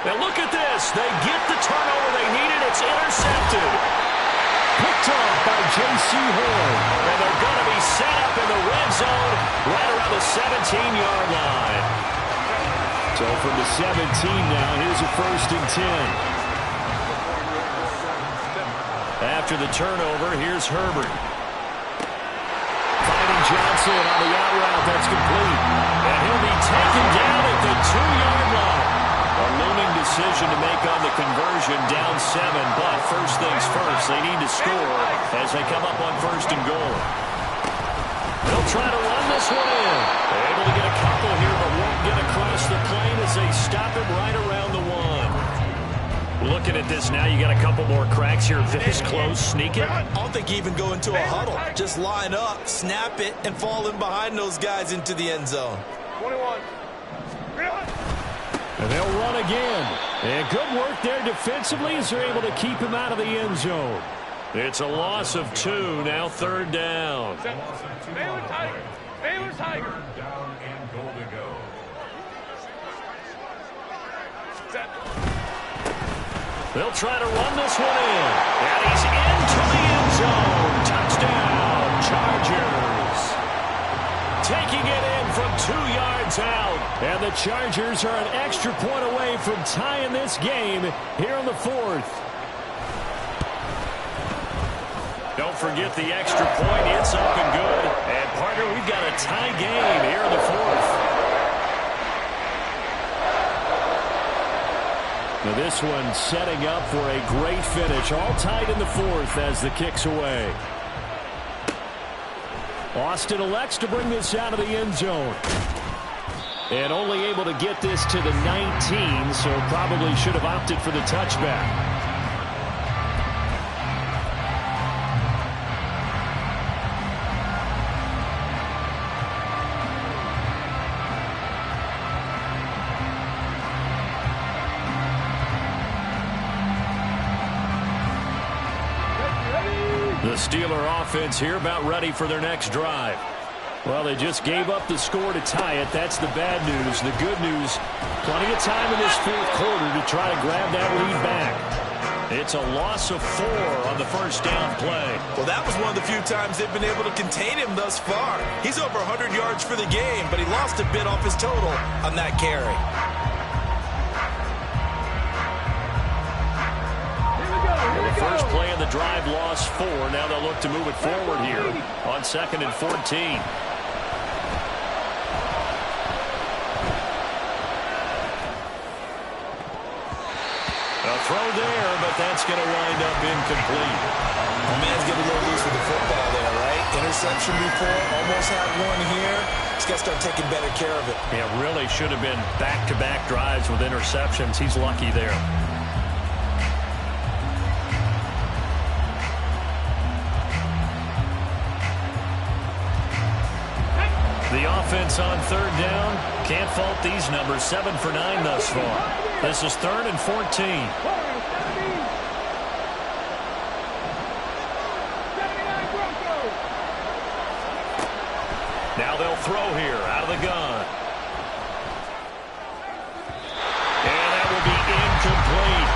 Now look at this. They get the turnover they needed. It's intercepted. Picked off by J.C. Horn. And they're going to be set up in the red zone right around the 17-yard line. So from the 17 now, here's a 1st and 10. After the turnover, here's Herbert. Finding Johnson on the out route. That's complete. And he'll be taken down at the 2-yard line. A looming decision to make on the conversion, down 7, but first things first, they need to score as they come up on 1st and goal. They'll try to run this one in. They're able to get a couple here, but won't get across the plane as they stop him right around the 1. Looking at this now, you got a couple more cracks here. This close, sneak it. I don't think you even go into a huddle. Just line up, snap it, and fall in behind those guys into the end zone. 21. And they'll run again. And good work there defensively as they're able to keep him out of the end zone. It's a loss of 2, now 3rd down. Baylor Tiger. Baylor Tiger. Down and goal to go. Set. They'll try to run this one in. And he's into the end zone. Touchdown, Chargers. Taking it in from 2 yards out. And the Chargers are an extra point away from tying this game here in the 4th. Don't forget the extra point. It's up and good. And, partner, we've got a tie game here in the 4th. Now this one setting up for a great finish. All tied in the 4th as the kick's away. Austin elects to bring this out of the end zone. And only able to get this to the 19, so probably should have opted for the touchback. The Steeler offense here about ready for their next drive. Well, they just gave up the score to tie it. That's the bad news. The good news, plenty of time in this 4th quarter to try to grab that lead back. It's a loss of 4 on the 1st down play. Well, that was one of the few times they've been able to contain him thus far. He's over 100 yards for the game, but he lost a bit off his total on that carry. The first play of the drive lost 4. Now they'll look to move it forward here on 2nd and 14. A throw there, but that's going to wind up incomplete. The man's getting a little loose with the football there, right? Interception before, almost had one here. He's got to start taking better care of it. Yeah, really should have been back-to-back drives with interceptions. He's lucky there. The offense on 3rd down. Can't fault these numbers. 7 for 9 thus far. This is 3rd and 14. throw here out of the gun. And that will be incomplete.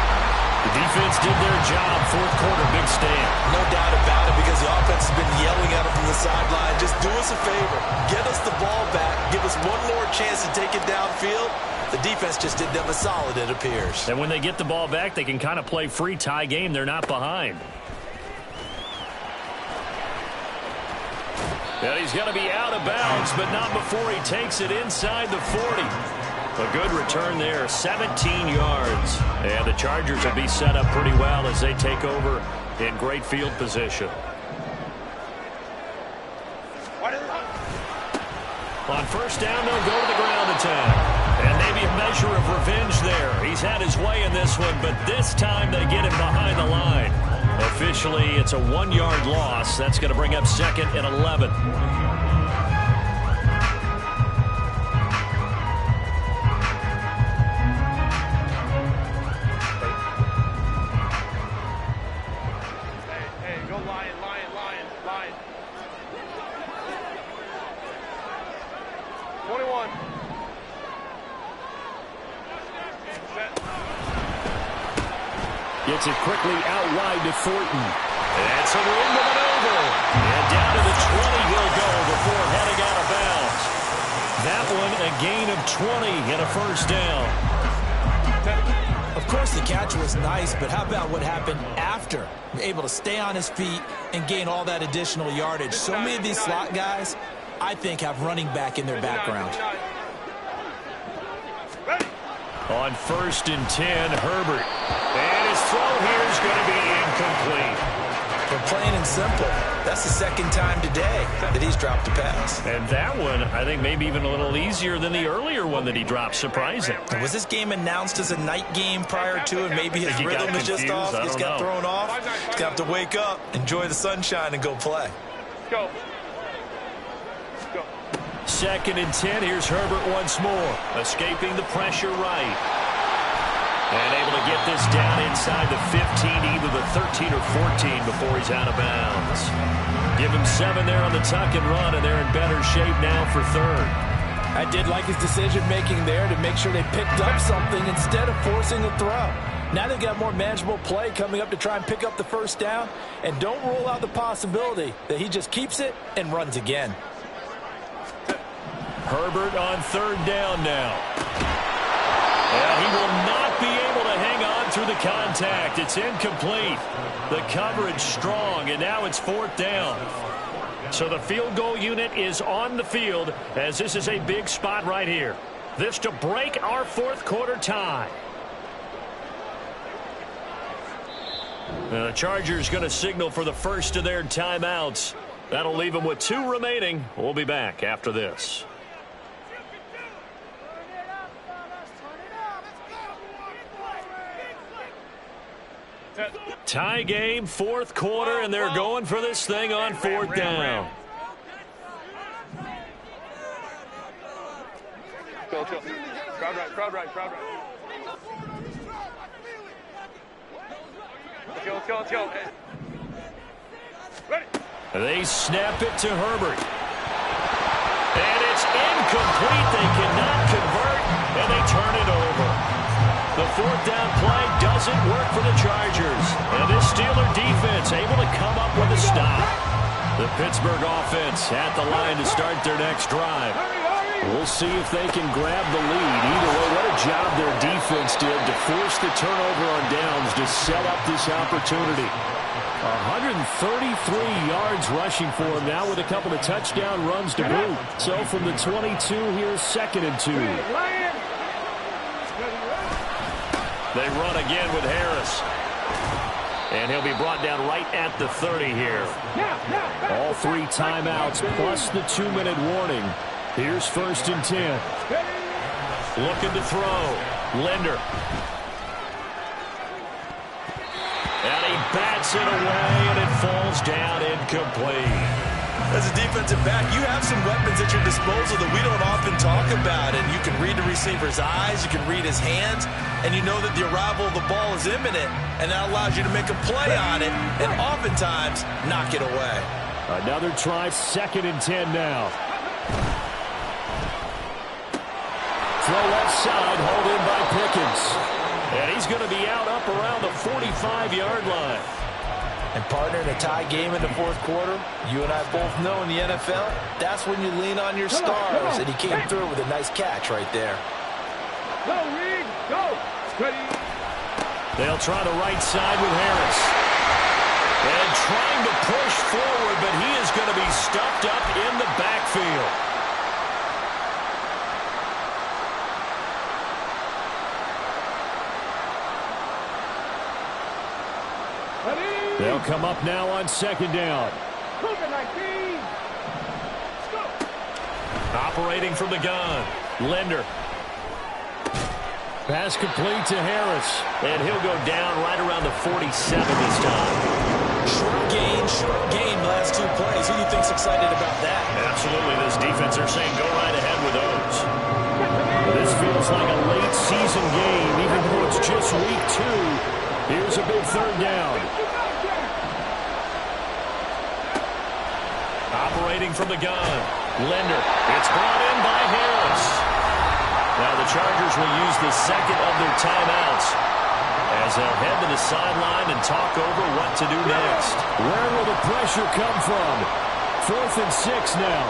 The defense did their job. Fourth quarter, big stand. No doubt about it, because the offense has been yelling at him from the sideline. Just do us a favor. Get us the ball back. Give us one more chance to take it downfield. The defense just did them a solid, it appears. And when they get the ball back, they can kind of play free tie game. They're not behind. And he's going to be out of bounds, but not before he takes it inside the 40. A good return there, 17 yards. And the Chargers will be set up pretty well as they take over in great field position. On first down, they'll go to the ground attack. And maybe a measure of revenge there. He's had his way in this one, but this time they get him behind the line. Officially, it's a 1-yard loss. That's going to bring up 2nd and 11. Hey, go Lion. 21. Gets it quickly out wide to Thornton. That's a room to maneuver. And down to the 20 he'll go before heading out of bounds. That one a gain of 20 and a first down. Of course, the catch was nice, but how about what happened after? Able to stay on his feet and gain all that additional yardage. So many of these slot guys, I think, have running back in their background. On 1st and 10, Herbert. And his throw here is going to be incomplete. But plain and simple, that's the 2nd time today that he's dropped a pass. And that one, I think, maybe even a little easier than the earlier one that he dropped. Surprising. Was this game announced as a night game prior to, and maybe his rhythm is just off? He just got thrown off. He's going to have to wake up, enjoy the sunshine, and go play. Go. 2nd and 10. Here's Herbert once more. Escaping the pressure right. And able to get this down inside the 15, either the 13 or 14 before he's out of bounds. Give him 7 there on the tuck and run, and they're in better shape now for 3rd. I did like his decision-making there to make sure they picked up something instead of forcing a throw. Now they've got more manageable play coming up to try and pick up the first down, and don't rule out the possibility that he just keeps it and runs again. Herbert on 3rd down now. And he will not be able to hang on through the contact. It's incomplete. The coverage strong, and now it's 4th down. So the field goal unit is on the field as this is a big spot right here. This to break our 4th quarter tie. The Chargers going to signal for the first of their timeouts. That'll leave them with 2 remaining. We'll be back after this. Tie game, 4th quarter, and they're going for this thing on 4th down. Go. Crowd right. Let's go. Ready. They snap it to Herbert. And it's incomplete. They cannot convert, and they turn it over. The 4th down play doesn't work for the Chargers. And this Steeler defense able to come up with a stop. The Pittsburgh offense at the line to start their next drive. We'll see if they can grab the lead. Either way, what a job their defense did to force the turnover on downs to set up this opportunity. 133 yards rushing for him now with a couple of touchdown runs to boot. So from the 22, here's 2nd and 2. They run again with Harris. And he'll be brought down right at the 30 here. All 3 timeouts plus the 2-minute warning. Here's 1st and 10. Looking to throw. Linder. And he bats it away, and it falls down incomplete. As a defensive back, you have some weapons at your disposal that we don't often talk about. And you can read the receiver's eyes, you can read his hands, and you know that the arrival of the ball is imminent, and that allows you to make a play on it and oftentimes knock it away. Another try, 2nd and 10 now. throw left side, hauled in by Pickens. And he's going to be out up around the 45-yard line. And partner, in a tie game in the fourth quarter, you and I both know in the NFL, that's when you lean on your stars. And he came through with a nice catch right there. Go, Reed, go. Ready. They'll try the right side with Harris. And trying to push forward, but he is going to be stuffed up in the backfield. They'll come up now on second down. Operating from the gun. Linder. Pass complete to Harris. And he'll go down right around the 47 this time. Short gain last two plays. Who do you think's excited about that? Absolutely. This defense are saying go right ahead with those. This feels like a late season game, even though it's just week 2. Here's a big third down. Operating from the gun. Linder. It's brought in by Harris. Now the Chargers will use the second of their timeouts as they'll head to the sideline and talk over what to do next. Where will the pressure come from? 4th and 6 now.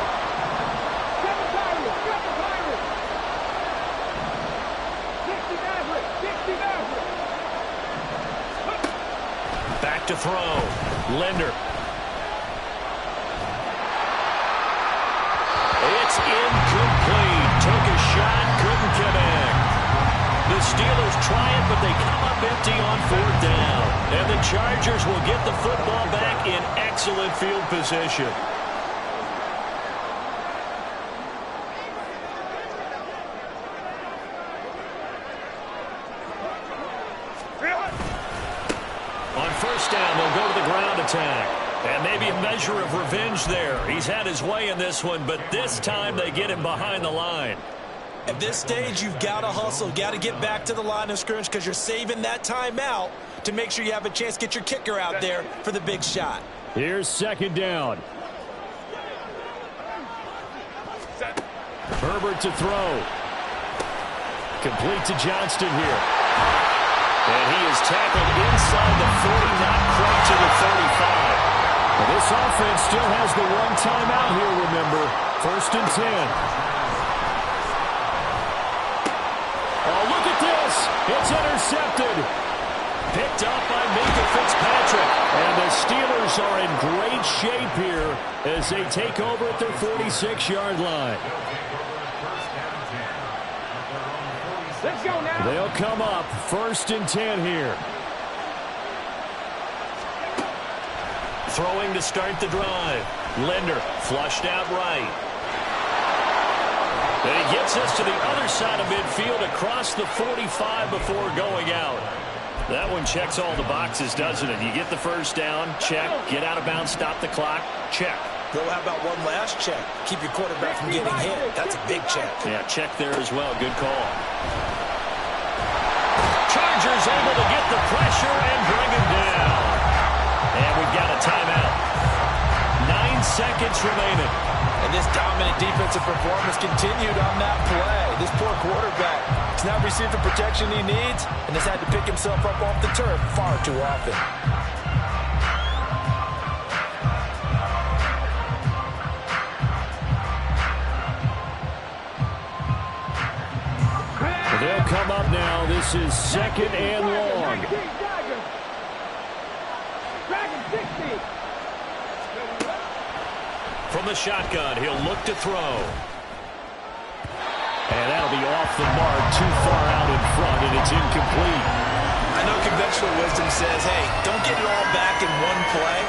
Back to throw. Linder. It's incomplete. Took a shot, couldn't connect. The Steelers try it, but they come up empty on 4th down. And the Chargers will get the football back in excellent field position. On 1st down, they'll go to the ground attack. And maybe a measure of revenge there. He's had his way in this one, but this time they get him behind the line. At this stage, you've got to hustle. Got to get back to the line of scrimmage because you're saving that timeout to make sure you have a chance to get your kicker out there for the big shot. Here's 2nd down. Herbert to throw. Complete to Johnston here. And he is tackled inside the 40, not quite to the 35. Well, this offense still has the one timeout here, remember. 1st and 10. Oh, look at this. It's intercepted. Picked up by Minka Fitzpatrick. And the Steelers are in great shape here as they take over at their 46-yard line. Let's go now. They'll come up 1st and 10 here. Throwing to start the drive. Linder flushed out right. And he gets us to the other side of midfield across the 45 before going out. That one checks all the boxes, doesn't it? You get the 1st down, check. Get out of bounds, stop the clock, check. Go, how about one last check? Keep your quarterback from getting hit. That's a big check. Yeah, check there as well. Good call. Chargers able to get the pressure and bring him down. And we've got a timeout. 9 seconds remaining. And this dominant defensive performance continued on that play. This poor quarterback has not received the protection he needs and has had to pick himself up off the turf far too often. They'll come up now. This is 2nd and long. From the shotgun, he'll look to throw. And that'll be off the mark, too far out in front, and it's incomplete. I know conventional wisdom says, hey, don't get it all back in one play.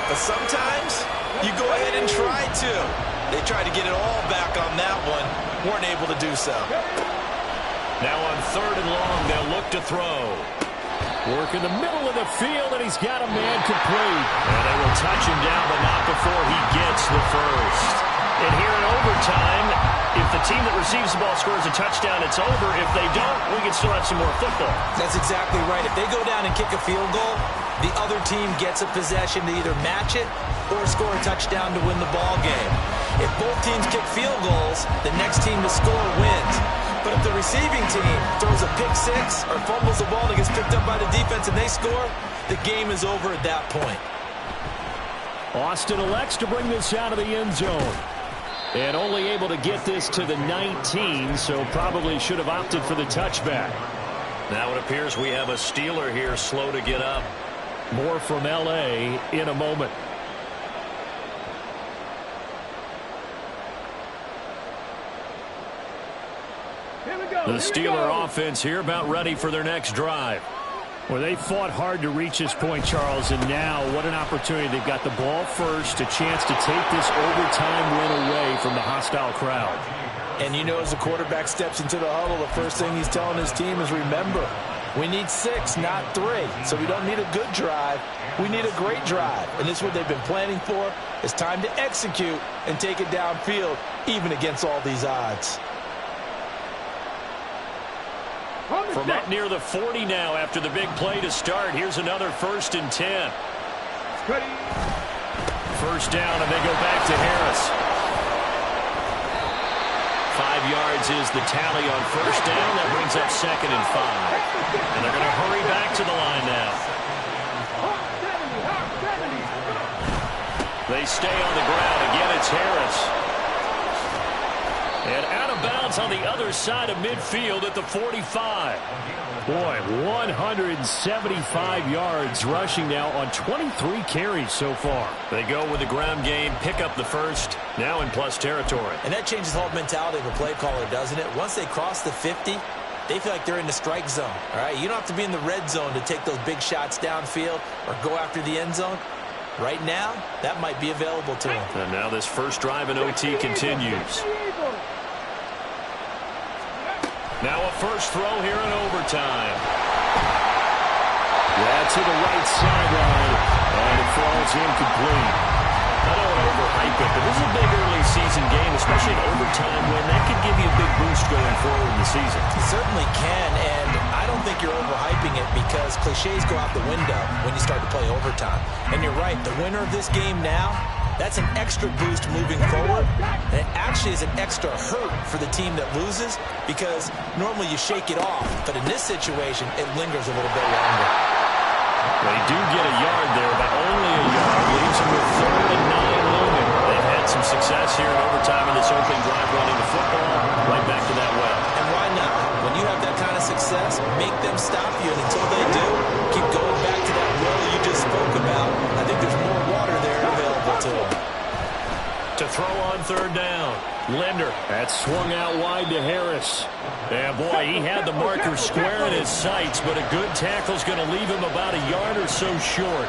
But sometimes you go ahead and try to. They tried to get it all back on that one. Weren't able to do so. Now on 3rd and long, they'll look to throw. Work in the middle of the field, and he's got a man complete. And they will touch him down, but not before he gets the first. And here in overtime, if the team that receives the ball scores a touchdown, it's over. If they don't, we can still have some more football. That's exactly right. If they go down and kick a field goal, the other team gets a possession to either match it or score a touchdown to win the ball game. If both teams kick field goals, the next team to score wins. But But if the receiving team throws a pick six or fumbles the ball and it gets picked up by the defense and they score, the game is over at that point. Austin elects to bring this out of the end zone. And only able to get this to the 19, so probably should have opted for the touchback. Now it appears we have a Steeler here slow to get up. More from L.A. in a moment. The Steeler offense here about ready for their next drive. Well, they fought hard to reach this point, Charles, and now what an opportunity. They've got the ball first, a chance to take this overtime win away from the hostile crowd. And you know, as the quarterback steps into the huddle, the first thing he's telling his team is, remember, we need 6, not 3. So we don't need a good drive. We need a great drive. And this is what they've been planning for. It's time to execute and take it downfield, even against all these odds. From up near the 40 now after the big play to start. Here's another 1st and 10. First down, and they go back to Harris. 5 yards is the tally on first down. That brings up 2nd and 5. And they're going to hurry back to the line now. They stay on the ground. Again, it's Harris. And out of bounds on the other side of midfield at the 45. Boy, 175 yards rushing now on 23 carries so far. They go with the ground game, pick up the first, now in plus territory. And that changes the whole mentality of a play caller, doesn't it? Once they cross the 50, they feel like they're in the strike zone. All right, you don't have to be in the red zone to take those big shots downfield or go after the end zone. Right now, that might be available to them. And now this first drive in OT continues. Now a first throw here in overtime. Yeah, to the right sideline, and it falls incomplete. I don't want to overhype it, but this is a big early season game, especially an overtime win. That could give you a big boost going forward in the season. It certainly can, and I don't think you're overhyping it because cliches go out the window when you start to play overtime. And you're right, the winner of this game now, that's an extra boost moving forward. And it actually is an extra hurt for the team that loses because normally you shake it off. But in this situation, it lingers a little bit longer. They do get a yard there, but only a yard. Leaves them with 3rd and 9 looming. They've had some success here in overtime in this opening drive running the football. Right back to that well. And why not? When you have that kind of success, make them stop you. And until they do, keep going back to that well you just spoke about. I think there's more water there available to them. To throw on 3rd down. Linder. That swung out wide to Harris. Yeah, boy, he had the marker square in his sights, but a good tackle's going to leave him about a yard or so short.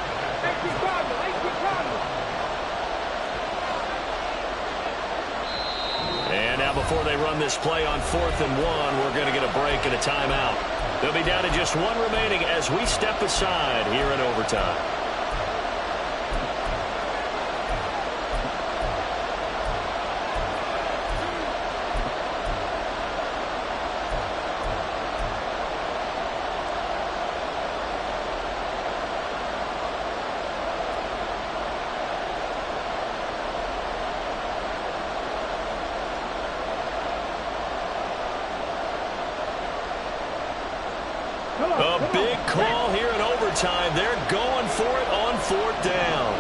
And now before they run this play on 4th and 1, we're going to get a break and a timeout. They'll be down to just 1 remaining as we step aside here in overtime. A big call here in overtime. They're going for it on 4th down.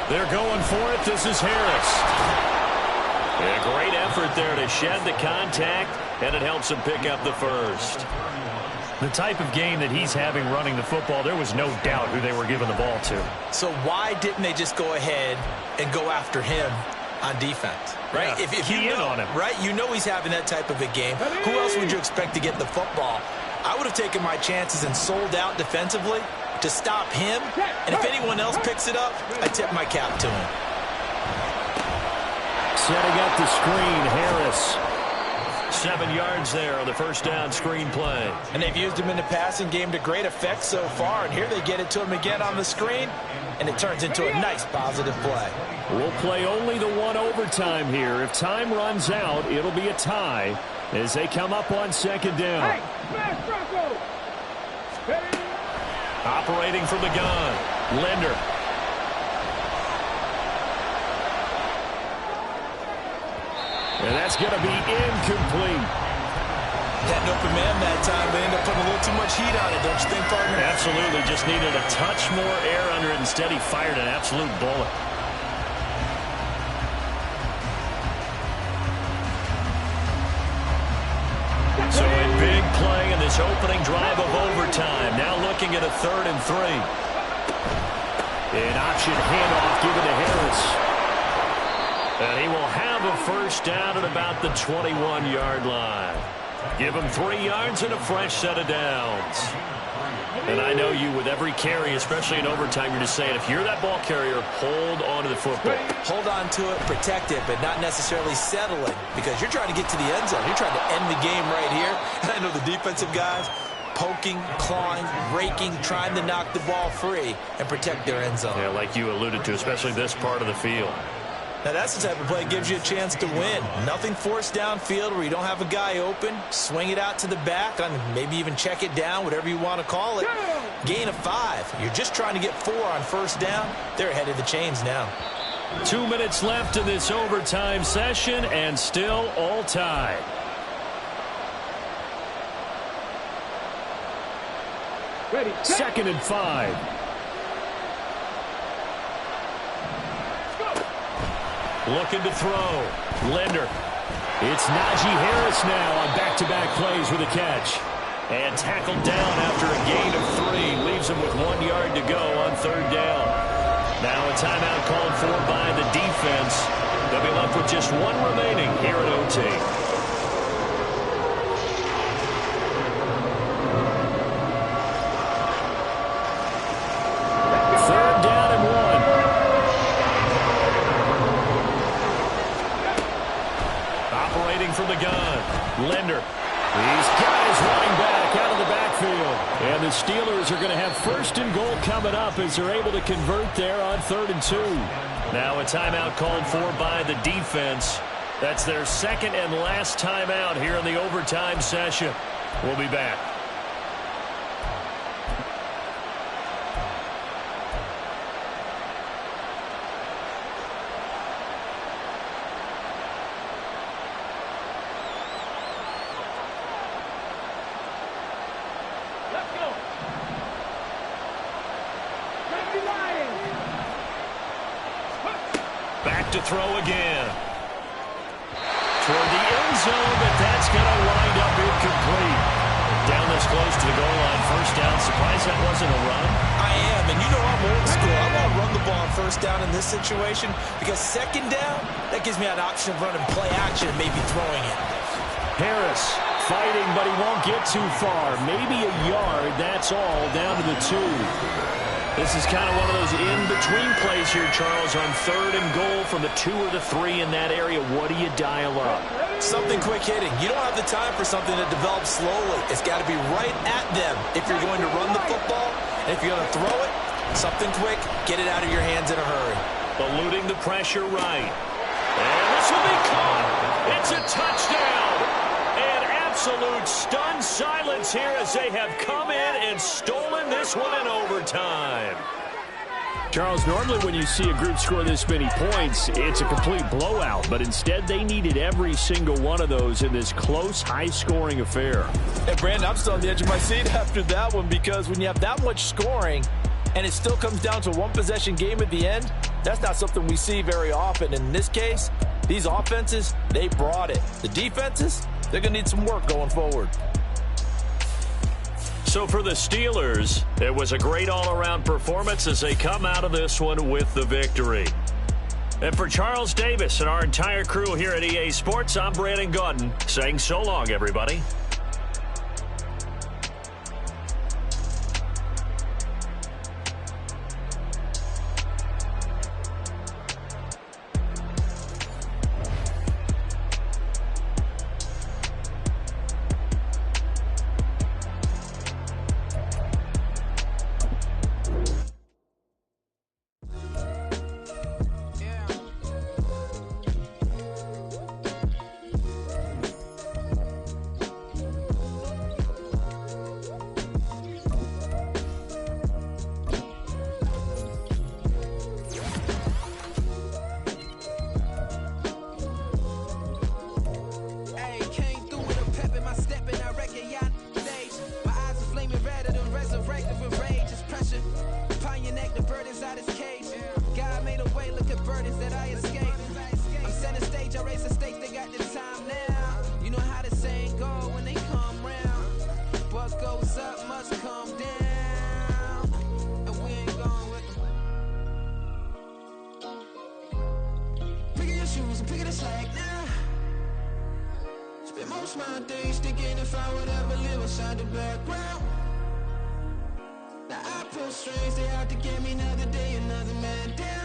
They're going for it. This is Harris. A great effort there to shed the contact, and it helps him pick up the first. The type of game that he's having running the football, there was no doubt who they were giving the ball to. So why didn't they just go ahead and go after him on defense? Right? Yeah, if you know, on him. right? You know he's having that type of a game. Who else would you expect to get the football? I would have taken my chances and sold out defensively to stop him. And if anyone else picks it up, I tip my cap to him. Setting up the screen, Harris. 7 yards there on the first down screen play. And they've used him in the passing game to great effect so far. And here they get it to him again on the screen. And it turns into a nice positive play. We'll play only the 1 overtime here. If time runs out, it'll be a tie as they come up on 2nd down. Operating from the gun. Linder. And that's going to be incomplete. Had an open man that time. They ended up putting a little too much heat on it, don't you think, partner? Absolutely. Just needed a touch more air under it. Instead, he fired an absolute bullet. So a big play in this opening drive of overtime. Now looking at a 3rd and 3. An option handoff given to Harris. And he will have a first down at about the 21-yard line. Give him 3 yards and a fresh set of downs. And I know you, with every carry, especially in overtime, you're just saying, if you're that ball carrier, hold on to the football. Hold on to it, protect it, but not necessarily settling, because you're trying to get to the end zone. You're trying to end the game right here. And I know the defensive guys poking, clawing, raking, trying to knock the ball free and protect their end zone. Yeah, like you alluded to, especially this part of the field. Now, that's the type of play that gives you a chance to win. Nothing forced downfield where you don't have a guy open. Swing it out to the back, and maybe even check it down, whatever you want to call it. Gain of 5. You're just trying to get 4 on first down. They're ahead of the chains now. 2 minutes left in this overtime session, and still all tied. Ready. 2nd and 5. Looking to throw. Linder. It's Najee Harris now on back-to-back plays with a catch. And tackled down after a gain of 3. Leaves him with 1 yard to go on 3rd down. Now a timeout called for by the defense. They'll be left with just 1 remaining here at OT. From the gun. Linder. He's got his running back out of the backfield. And the Steelers are going to have 1st and goal coming up as they're able to convert there on 3rd and 2. Now a timeout called for by the defense. That's their 2nd and last timeout here in the overtime session. We'll be back. To throw again. Toward the end zone, but that's going to wind up incomplete. Down this close to the goal line, first down. Surprised that wasn't a run. I am, and you know I'm old school. I want to run the ball on first down in this situation because 2nd down, that gives me an option of running play action and maybe throwing it. Harris fighting, but he won't get too far. Maybe a yard, that's all, down to the 2. This is kind of one of those in-between plays here, Charles, on 3rd and goal from the 2 or the 3 in that area. What do you dial up? Something quick hitting. You don't have the time for something that develops slowly. It's got to be right at them if you're going to run the football. And if you're going to throw it, something quick, get it out of your hands in a hurry. Eluding the pressure right. And this will be caught. It's a touchdown. Absolute stunned silence here as they have come in and stolen this one in overtime. Charles, normally when you see a group score this many points, it's a complete blowout. But instead, they needed every single one of those in this close, high-scoring affair. And, Brandon, I'm still on the edge of my seat after that one because when you have that much scoring and it still comes down to a one-possession game at the end, that's not something we see very often. In this case, these offenses, they brought it. The defenses, they're going to need some work going forward. So for the Steelers, it was a great all-around performance as they come out of this one with the victory. And for Charles Davis and our entire crew here at EA Sports, I'm Brandon Gaudin saying so long, everybody. shoes and picking the slack now. Spend most of my days thinking if I would ever live inside the background. Now I pull strings, they out to get me another day, another man down.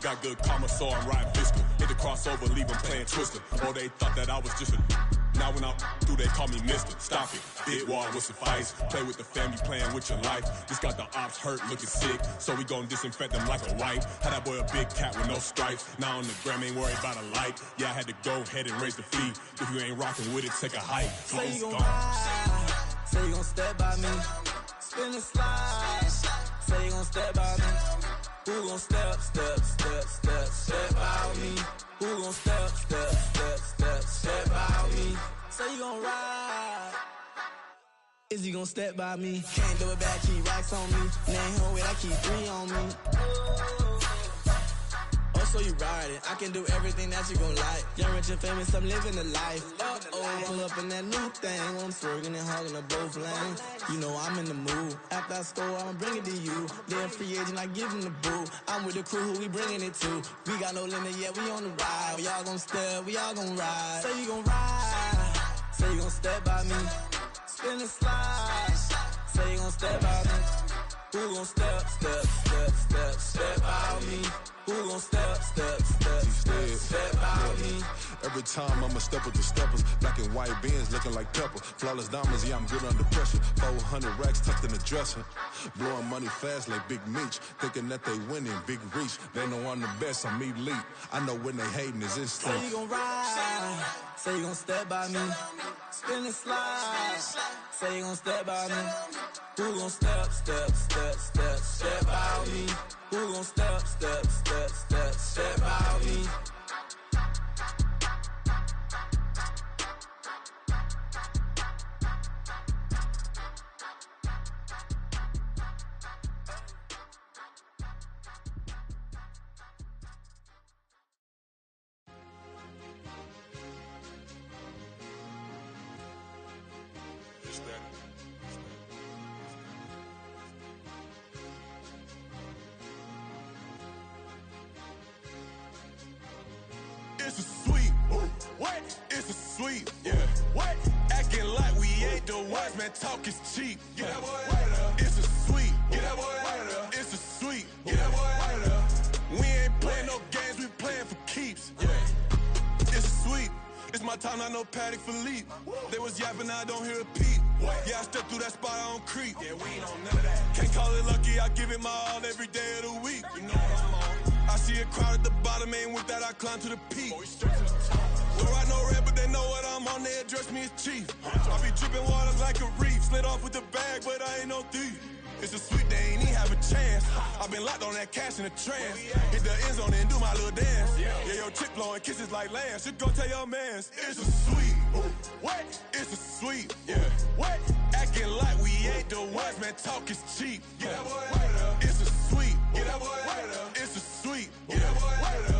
Got good karma, so I'm riding fiscal. Hit the crossover, leave them playing Twister. Oh, they thought that I was just a... Now when I'm through, they call me Mister. Stop it. Big wall with some fights. Play with the family, playing with your life. Just got the ops hurt, looking sick. So we gon' disinfect them like a wipe. Had that boy a big cat with no stripes. Now on the gram, ain't worried about a light. Yeah, I had to go ahead and raise the fee. If you ain't rocking with it, take a hike. Say you gon' ride. Say you gon' step by me. Spin and slide. Say you gon' step by me. Who gon' step by me? Who gon' step by me? Say you gon' ride. Is he gon' step by me? Can't do it back, keep racks on me. Name home with I keep 3 on me. Oh, so you riding. I can do everything that you gon' like. Young, rich, and famous, I'm living the life. Uh-oh, pull up in that new thing. I'm swerving and hogging up both lanes. You know I'm in the mood. After I score, I'ma bring it to you. They're free agent, I give them the boo. I'm with the crew, who we bringing it to. We got no limit, yeah, we on the ride. We all gon' step, we all gon' ride. Say you gon' ride. Say you gon' step by me. Spin and slide. Say you gon' step by me. Who gon' step by me? Who gon' step by me? Every time I'ma step with the steppers. Black and white beans looking like pepper. Flawless diamonds, yeah, I'm good under pressure. 400 racks tucked in the dresser. Blowing money fast like Big Meech. Thinking that they winning, big reach. They know I'm the best, I'm elite. I know when they hating is instinct. Say you gon' ride. Say you gon' step by me. Spin and slide. Say you gon' step by me. Who gon' step by me? Who gon' step by me? It's a sweep. What? It's a sweep. Yeah. What? Acting like we ain't the ones, man. Talk is cheap. Get that boy out of there. It's a sweep. Get that boy out of there. It's a sweep. Get that boy out of there. We ain't playing no games, we playing for keeps. Yeah. It's a sweep. It's my time, not no Paddock Philippe. They was yapping, I don't hear a peep. Yeah, I step through that spot, I don't creep. Yeah, we ain't on none of that. Can't call it lucky, I give it my all every day of the week. You know what I'm on. I see a crowd at the bottom, and with that I climb to the peak. Don't ride no red, but they know what I'm on, they address me as chief. I be dripping water like a reef. Slid off with the bag, but I ain't no thief. It's a sweet, they ain't even have a chance. I been locked on that cash in a trance. Hit the end zone and do my little dance. Yeah, your chick blowing kisses like Lance. You go tell your mans. It's a sweet. What? It's a sweet. Yeah. What? Acting like we ain't the ones, man. Talk is cheap. Get that boy out of there. It's a sweet. Get that boy out of there. It's a sweet. Get that boy out of there.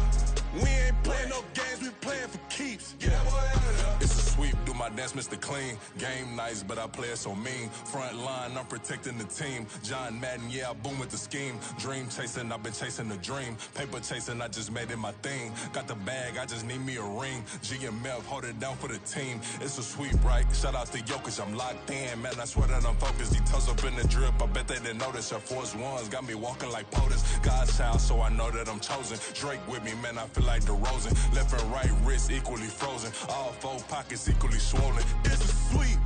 We ain't playing no games, we playing for keeps. Get that boy out of there. It's a sweep. Do my dance, Mr. Clean. Game nice, but I play it so mean. Front line, I'm protecting the team. John Madden, yeah, I boom with the scheme. Dream chasing, I've been chasing the dream. Paper chasing, I just made it my thing. Got the bag, I just need me a ring. GMF, hold it down for the team. It's a sweep, right? Shout out to Jokic, I'm locked in. Man, I swear that I'm focused. These toes up in the drip, I bet they didn't notice. Your force ones got me walking like POTUS. God's child, so I know that I'm chosen. Drake with me, man, I feel like DeRozan. Left and right wrist equally frozen. All 4 pockets equally swollen. It's a sweep.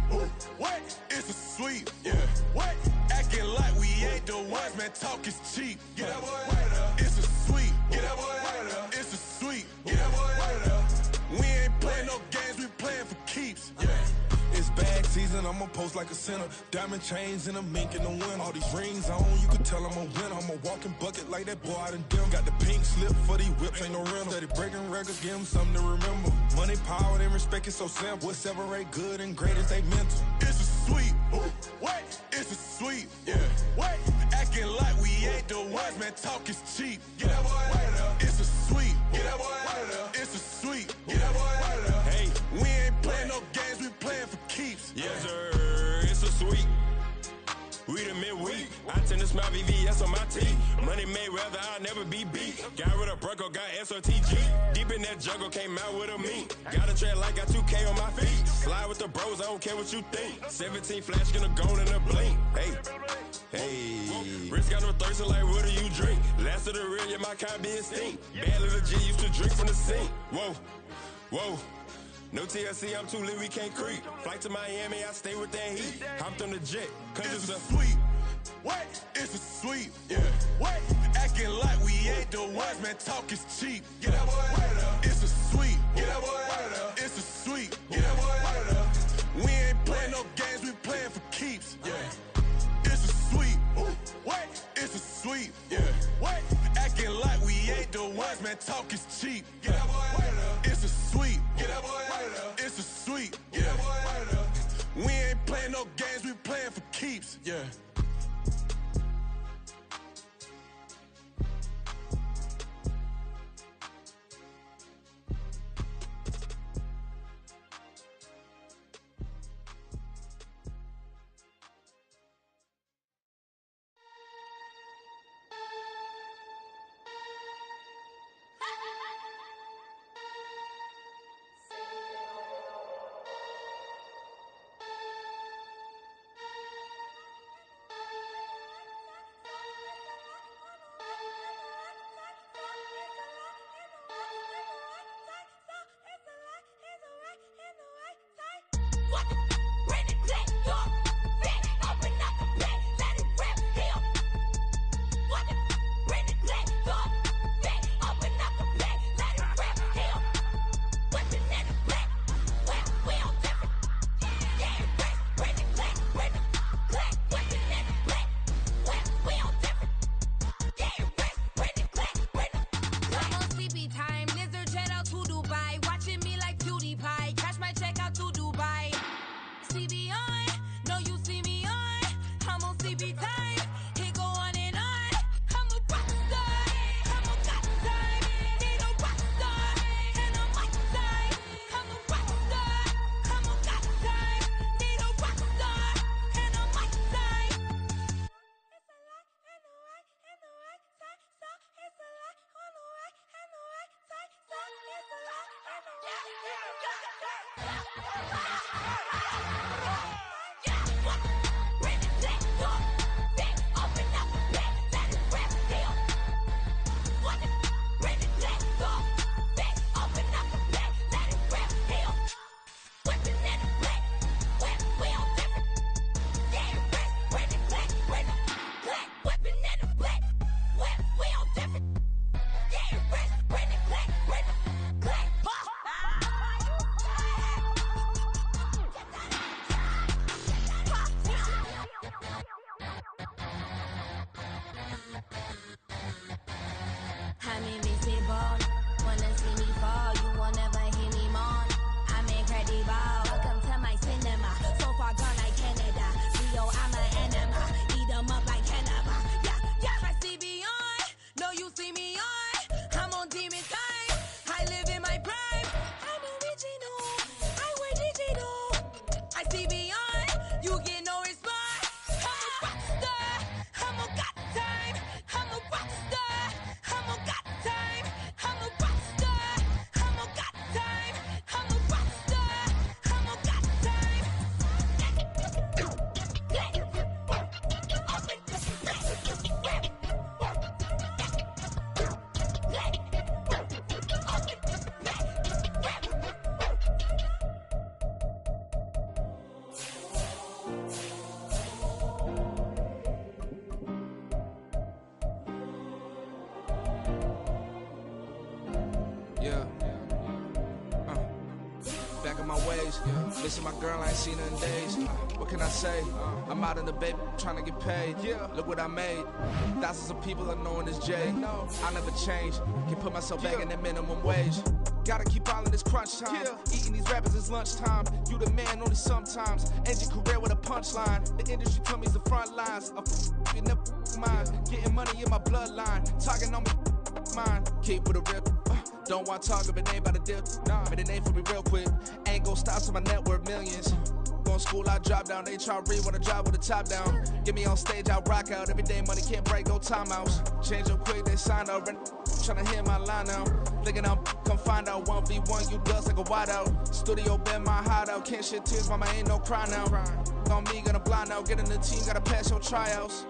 What? It's a sweep. Yeah. What? Acting like we ain't the ones, man. Talk is cheap. Get that boy out of there. It's a sweep. Get that boy out of there. It's a sweep. Get that boy out of there. We ain't playing no games, we playing for keeps. Yeah. It's bag season, I'ma post like a sinner. Diamond chains and a mink in the wind. All these rings on, you can tell I'm a winner. I'm a walking bucket like that boy out in Dim. Got the pink slip for these whips, ain't no rental. Steady breaking records, give them something to remember. Money, power, and respect is so simple. What separate good and great is they mental. It's a sweep. What? It's a sweep. Yeah. What? Acting like we ain't the ones, man. Talk is cheap. Get that boy out of there. It's a sweep. Get that boy out of there. It's a sweep. Get that boy out of there. Hey, we ain't playing no games, we playing for keeps. Yes, sir. It's a sweep. We the midweek. I tend to smile VVS on my teeth. Money made rather I'll never be beat. Got rid of Bronco, got SOTG. Deep in that jungle, came out with a meat. Got a tread like got 2K on my feet. Slide with the bros, I don't care what you think. 17 flash, gonna go in a blink. Hey. Hey, Rich got no thirst, like what do you drink? Last of the real, yeah, my kind be extinct. Bad little G used to drink from the sink. Whoa, whoa. No TLC, I'm too lit, we can't creep. Flight to Miami, I stay with that heat. Hopped on the jet, cause it's a sweet. What? It's a sweet. Yeah. What? Acting like we ain't the ones, man. Talk is cheap. Get that boy out of there. It's a sweet. Get that boy out of there. It's a sweet. Get that boy out of there. We ain't playing no games, we playing for keeps. Yeah. It's a sweet. What? It's a sweet. Yeah. What? Acting like we ain't the ones, man. Talk is cheap. Get that boy out of there. It's a sweet. Get that boy out of there. It's a sweet. Get that boy out of there. We ain't playing no games, we playing for keeps. Yeah. Missing my girl, I ain't seen her in days. What can I say? I'm out in the baby, trying to get paid. Look what I made. Thousands of people are knowing this Jay. I never change. Can put myself back in the minimum wage. Gotta keep all of this crunch time. Eating these rappers is lunchtime. You the man only sometimes. End your career with a punchline. The industry told me the front lines. You never mind. Getting money in my bloodline. Talking on me, mine. Keep with a real. Don't want to talk if it ain't about a deal. Made a name for me real quick. Ain't gon' stop till my net worth millions. Going school, I drop down. They try to read when I drive with the top down. Get me on stage, I rock out. Every day money can't break, no timeouts. Change up quick, they sign up. Tryna hear my line now. Thinking I'm come find out 1v1, you dust like a wideout. Studio been my hideout. Can't shed tears, mama ain't no cry now. On me, gonna blind out. Get in the team, gotta pass your tryouts.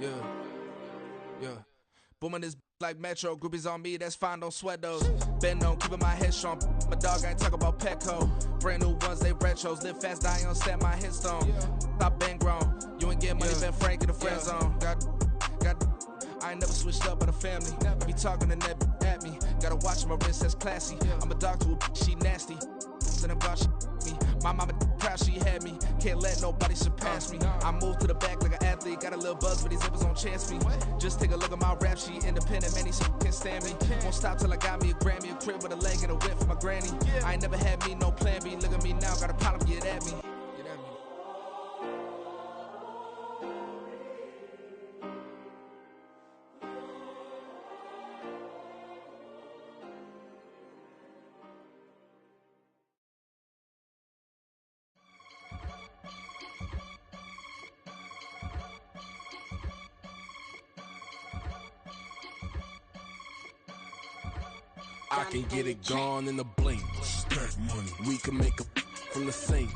Yeah. Booming this like Metro, groupies on me, that's fine, don't sweat those. Bend on, keeping my head strong. My dog ain't talking about Petco. Brand new ones, they retros. Live fast, die on, set my headstone. Stop been grown. You ain't getting money, been frank in the friend zone. I ain't never switched up on the family. Be talking to that at me. Gotta watch my wrist, that's classy. I'm a dog to a she nasty. Then about she me. My mama proud she had me. Can't let nobody surpass me. I move to the back like an athlete. Got a little buzz, but these zippers don't chance me. Just take a look at my rap sheet. Independent, man, these can't stand me. Won't stop till I got me a Grammy, a crib with a leg and a whip for my granny. I ain't never had me no plan B. Look at me now, got a problem, get at me. I can get it gone in a blink. Stack money. We can make a from the sink.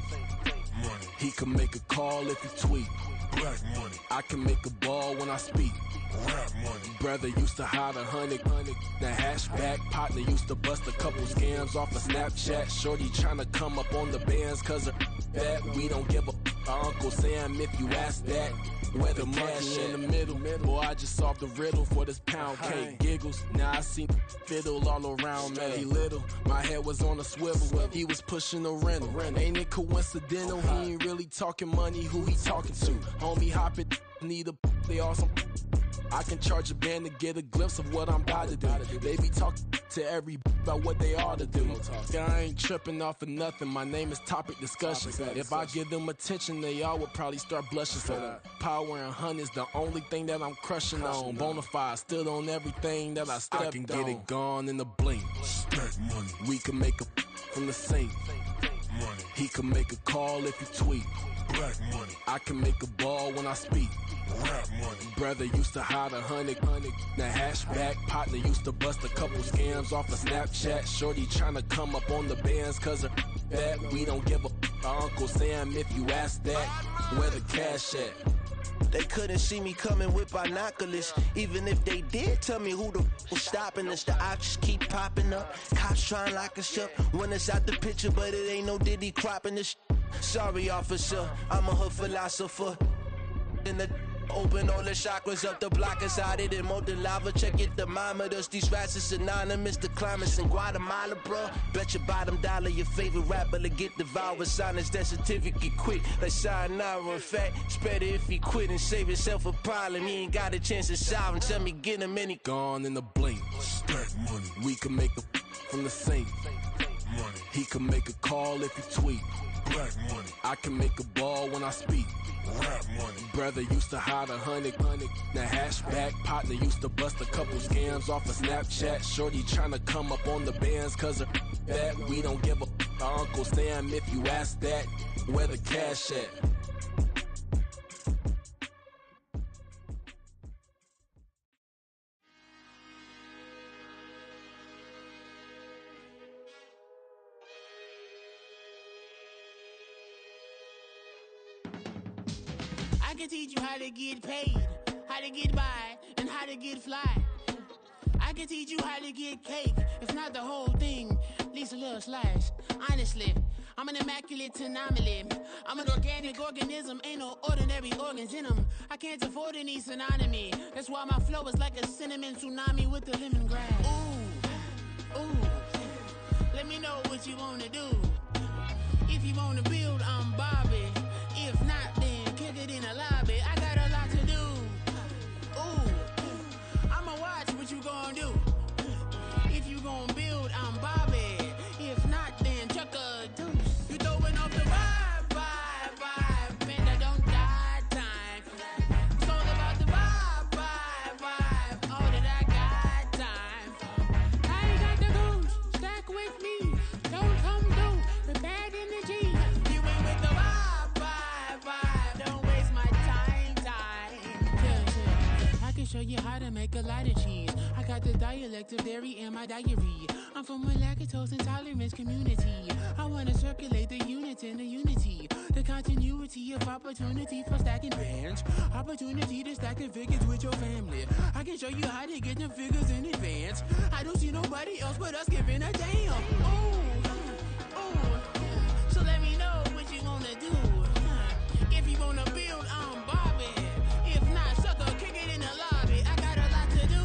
Money. He can make a call if he tweet. Black money. I can make a ball when I speak. Rap money. Brother used to hide 100. The hashback partner used to bust a couple scams off of Snapchat. Shorty tryna come up on the bands cause of that. We don't give a Uncle Sam if you ask that. Where the cash in the middle. Boy, I just solved the riddle for this pound cake. Giggles, now I see fiddle all around me. Little, my head was on a swivel. He was pushing a rental. Ain't it coincidental? He ain't really talking money. Who he talking to? Homie hopping, need a they awesome. I can charge a band to get a glimpse of what I'm about to do. They be talking to every about what they ought to do. I ain't tripping off of nothing. My name is Topic Discussion. If I give them attention, they all would probably start blushing. So power and hunt is the only thing that I'm crushing on. Bonafide stood on everything that I stepped on. I can get it gone in a blink. Stack money. We can make a from the sink. Money. He can make a call if he tweet. Black money. I can make a ball when I speak. Rap money. Brother used to hide 100. The hashback partner used to bust a couple scams off of Snapchat. Shorty tryna come up on the bands cause of that. We don't give a Uncle Sam if you ask that. Where the cash at? They couldn't see me coming with binoculars. Even if they did tell me who the was stopping us, the options keep popping up. Cops trying to lock us up when it's out the picture, but it ain't no Diddy cropping this. Sorry, officer, I'm a hood philosopher. In the open all the chakras up, the block is out it and molten lava. Check it, thermometers. These rats is synonymous. The climate's in Guatemala, bro. Bet your bottom dollar your favorite rapper to get devoured. Sign his death certificate quick. Like sayonara. In fact, it's better if he quit and save himself a problem. He ain't got a chance to solve him. Tell me, get him any. Gone in a blink. Stack money. We can make a from the sink. Money. He can make a call if he tweet. Black money. I can make a ball when I speak. Rap money. Brother used to hide 100. The hashback partner used to bust a couple scams off of Snapchat. Shorty tryna come up on the bands cause of that. We don't give a Uncle Sam if you ask that. Where the cash at? I can teach you how to get paid, how to get by, and how to get fly. I can teach you how to get cake, if not the whole thing, at least a little slice. Honestly, I'm an immaculate anomaly. I'm an organic organism, ain't no ordinary organs in them. I can't afford any synonymy. That's why my flow is like a cinnamon tsunami with the lemongrass. Ooh, ooh, let me know what you wanna do. If you wanna build, I'm Bobby. If not, then kick it in the lobby. I got a lot to do. Ooh, I'ma watch what you gon' do. If you gon' build, I'm Bobby. If not, then chuck a deuce. You throwing off the vibe, man, I don't die time. It's all about the vibe, all that I got time. I ain't got the goose, stack with me. Don't come through with bad energy. You ain't with the vibe, don't waste my time. Yeah. I can show you how to make a lot of cheese. I got the dialect of dairy in my diary. I'm from a lactose intolerance community. I wanna circulate the units in the unity. The continuity of opportunity for stacking bands. Opportunity to stack the figures with your family. I can show you how to get them figures in advance. I don't see nobody else but us giving a damn. Ooh. So let me know what you wanna do. If you wanna build, I'm Bobby. If not, sucker, kick it in the lobby. I got a lot to do.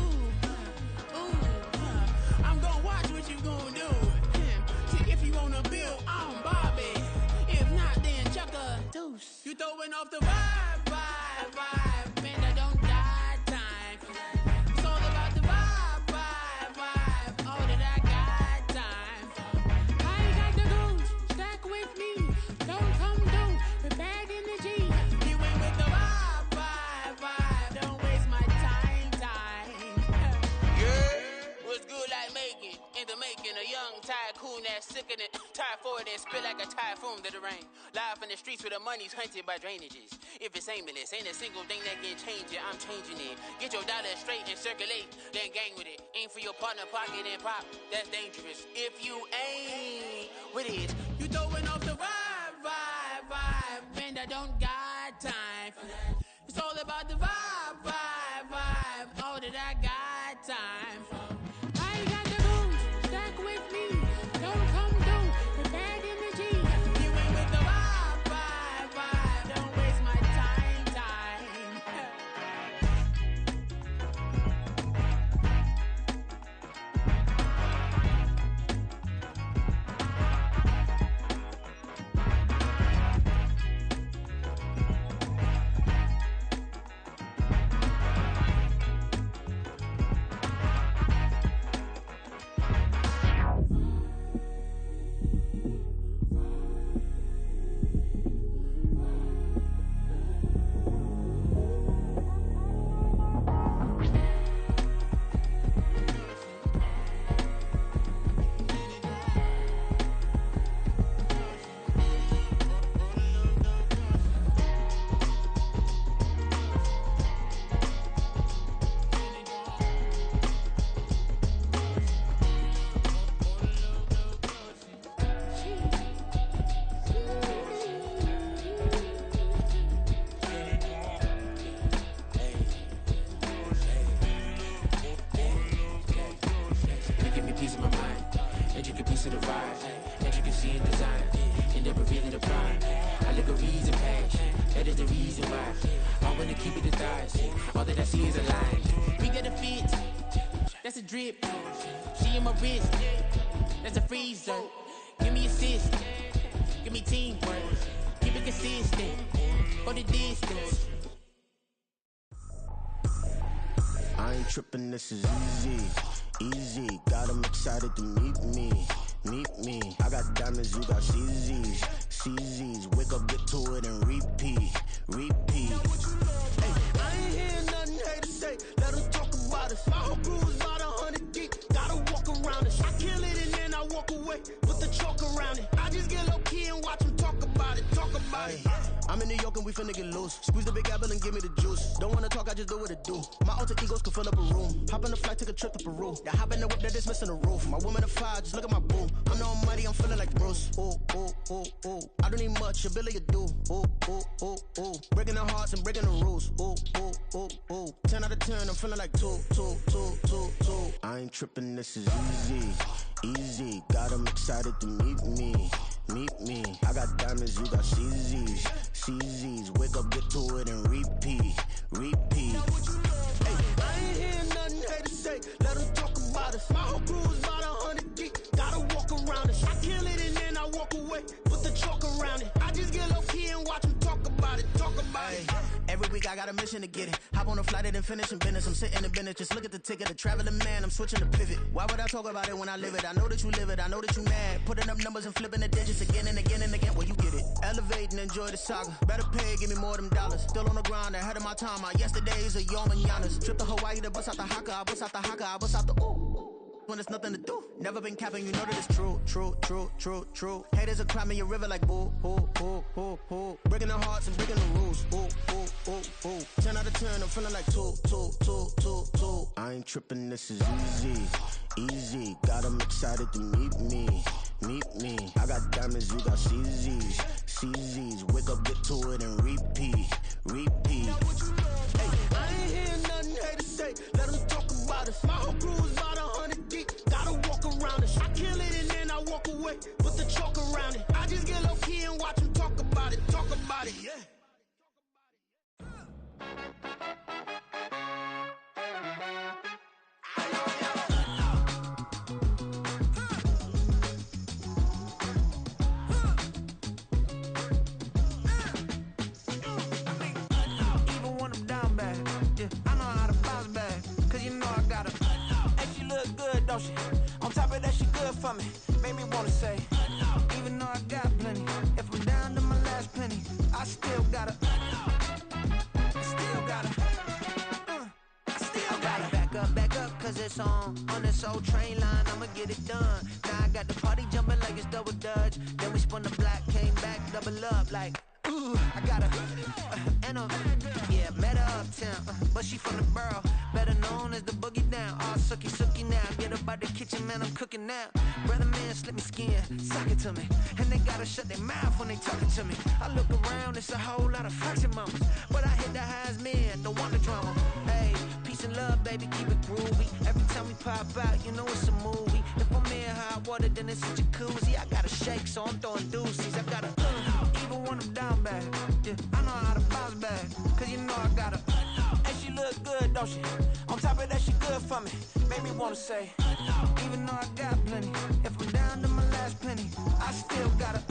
I'm gonna watch what you gonna do. See, if you wanna build, I'm Bobby. If not, then chuck a deuce. You throwing off the vibe. Man, I don't die time. It's all about the vibe. All that I got time. I ain't got the goose. Stack with me. Don't come through with bad energy. You ain't with the vibe. Don't waste my time. Yeah. What's good like making? In the making, a young tycoon that's sickening. Tide forward and spit like a typhoon to the rain. Live in the streets where the money's hunted by drainages. If it's aimless, ain't a single thing that can change it. I'm changing it. Get your dollar straight and circulate, then gang with it. Aim for your partner, pocket and pop. That's dangerous. If you ain't with it, you throwing off the vibe. Man, I don't got time for that. It's all about the vibe. All that I got time for. I ain't got the booze. Stack with me. Don't come through with bad energy. You ain't with the vibe. Don't waste my time. That's a drip. She in my wrist. That's a freezer. Give me assist. Give me teamwork. Keep it consistent. For the distance. I ain't tripping, this is easy. Got them excited to meet me. I got diamonds, you got CZs. Wake up, get to it, and repeat. Hey, I ain't hearing nothing haters say. Let them talk about us. My whole crew is about 100 deep. Gotta walk around us. I kill it and then I walk away. Put the chalk around it. I just get low key and watch them talk about it. I'm in New York and we finna get loose. Squeeze the big apple and give me the juice. Don't wanna talk, I just do what it do. My alter egos can fill up a room. Hop on the flight, take a trip to Peru. Yeah, hop in the whip that is missing the roof. My woman a fire, just look at my boo. I'm the almighty, I'm feeling like Bruce. Ooh. I don't need much, ability to do. Ooh. Breaking the hearts and breaking the rules. Ooh. 10 out of 10, I'm feeling like 2. I ain't tripping, this is easy. Got them excited to meet me. I got diamonds, you got CZs. Wake up, get to it, and repeat. Hey, I ain't hearing nothing haters say. Let them talk about us. My whole crew is about 100 deep. Gotta walk around us. I kill it and then I walk away. Put the chalk around it. I just get low key and watch them talk about it. Every week I got a mission to get it. Hop on a flight and then finish in business. I'm sitting in business, just look at the ticket. A traveling man, I'm switching to pivot. Why would I talk about it when I live it? I know that you live it, I know that you mad. Putting up numbers and flipping the digits again and again. Well, you get it. Elevate and enjoy the saga. Better pay, give me more of them dollars. Still on the grind, ahead of my time. My yesterdays are your mananas. Trip to Hawaii to bust out the haka. I bust out the ooh. When there's nothing to do. Never been capping, you know that it's true. Haters are climbing your river like boo. Breaking the hearts and breaking the rules. Ooh. 10 out of 10, I'm feeling like 2. I ain't tripping, this is easy. Got them excited to meet me. meet me. I got diamonds, you got CZs. CZs, wake up, get to it and repeat. Hey, I ain't hearing nothing haters say. Let them talk about it. My whole crew is about 100 deep. Gotta walk around it. I kill it and then I walk away. Put the chalk around it. I just get low key and watch them talk about it. Yeah. Don't she? On top of that, she good for me. Made me wanna say, even though I got plenty, if I'm down to my last penny, I still gotta back up, cause it's on this old train line, I'ma get it done. Now I got the party jumping like it's double dutch. Then we spun the block, came back, double up like, ooh, I got met her uptown, but she from the borough, better known as the boogie down. All sucky now, get up out the kitchen, man, I'm cooking now. Brother man, slip me skin, suck it to me, and they gotta shut their mouth when they talking to me. I look around, it's a whole lot of fraction mamas, but I hit the highs, man, don't want the drama. Hey, peace and love, baby, keep it groovy. Every time we pop out, you know it's a movie. If I'm in hot water, then it's a jacuzzi. I gotta shake, so I'm throwing deuces. I gotta even when I'm down bad. Yeah, I know how to bounce back, cause you know I gotta. And she look good, don't she? On top of that, she good for me. Made me wanna say, even though I got plenty, if I'm down to my last penny, I still gotta.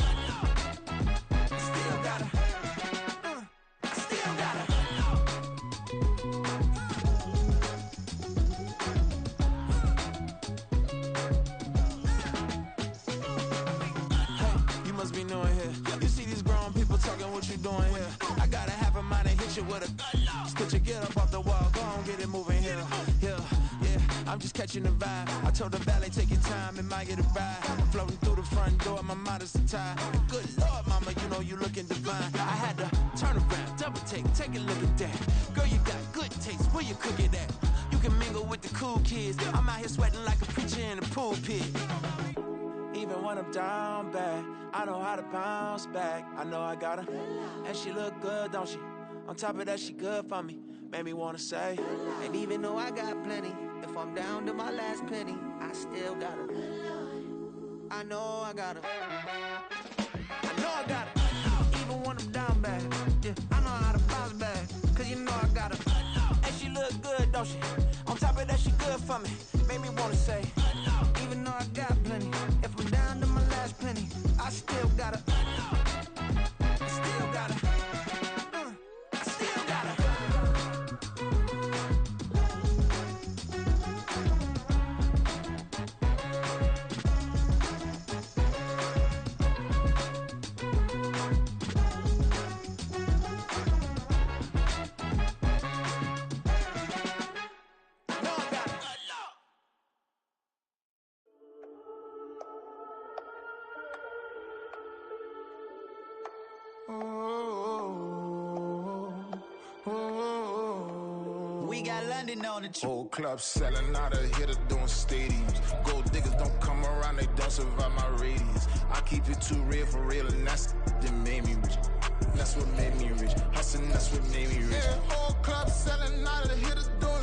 What you doing here? I got a half a mind to hit you with a spit you, get up off the wall, go on, get it moving here. Yeah, I'm just catching the vibe. I told the valet, take your time, it might get a ride. Floating through the front door, my mind is a tie. Good Lord, mama, you know you looking divine. I had to turn around, double take a look at that. Girl, you got good taste, where you cook it at? You can mingle with the cool kids. I'm out here sweating like a preacher in a pulpit. Even when I'm down bad, I know how to bounce back. I know I got her, and she look good, don't she? On top of that, she good for me. Made me wanna say, and even though I got plenty, if I'm down to my last penny, I still got her. I know I got her. I know I got her. Even when I'm down bad, yeah, I know how to bounce back, cause you know I got her. And she look good, don't she? On top of that, she good for me. Made me wanna say, even though I got plenty, if I'm down to my last penny, I still gotta. I still gotta. I still gotta. We got London on the Whole club selling out of hitter doing stadiums. Gold diggers don't come around, they don't survive my radius. I keep it too real for real, and that's that made me rich. That's what made me rich. Hustling, that's what made me rich. Yeah, whole club selling out of hitter doing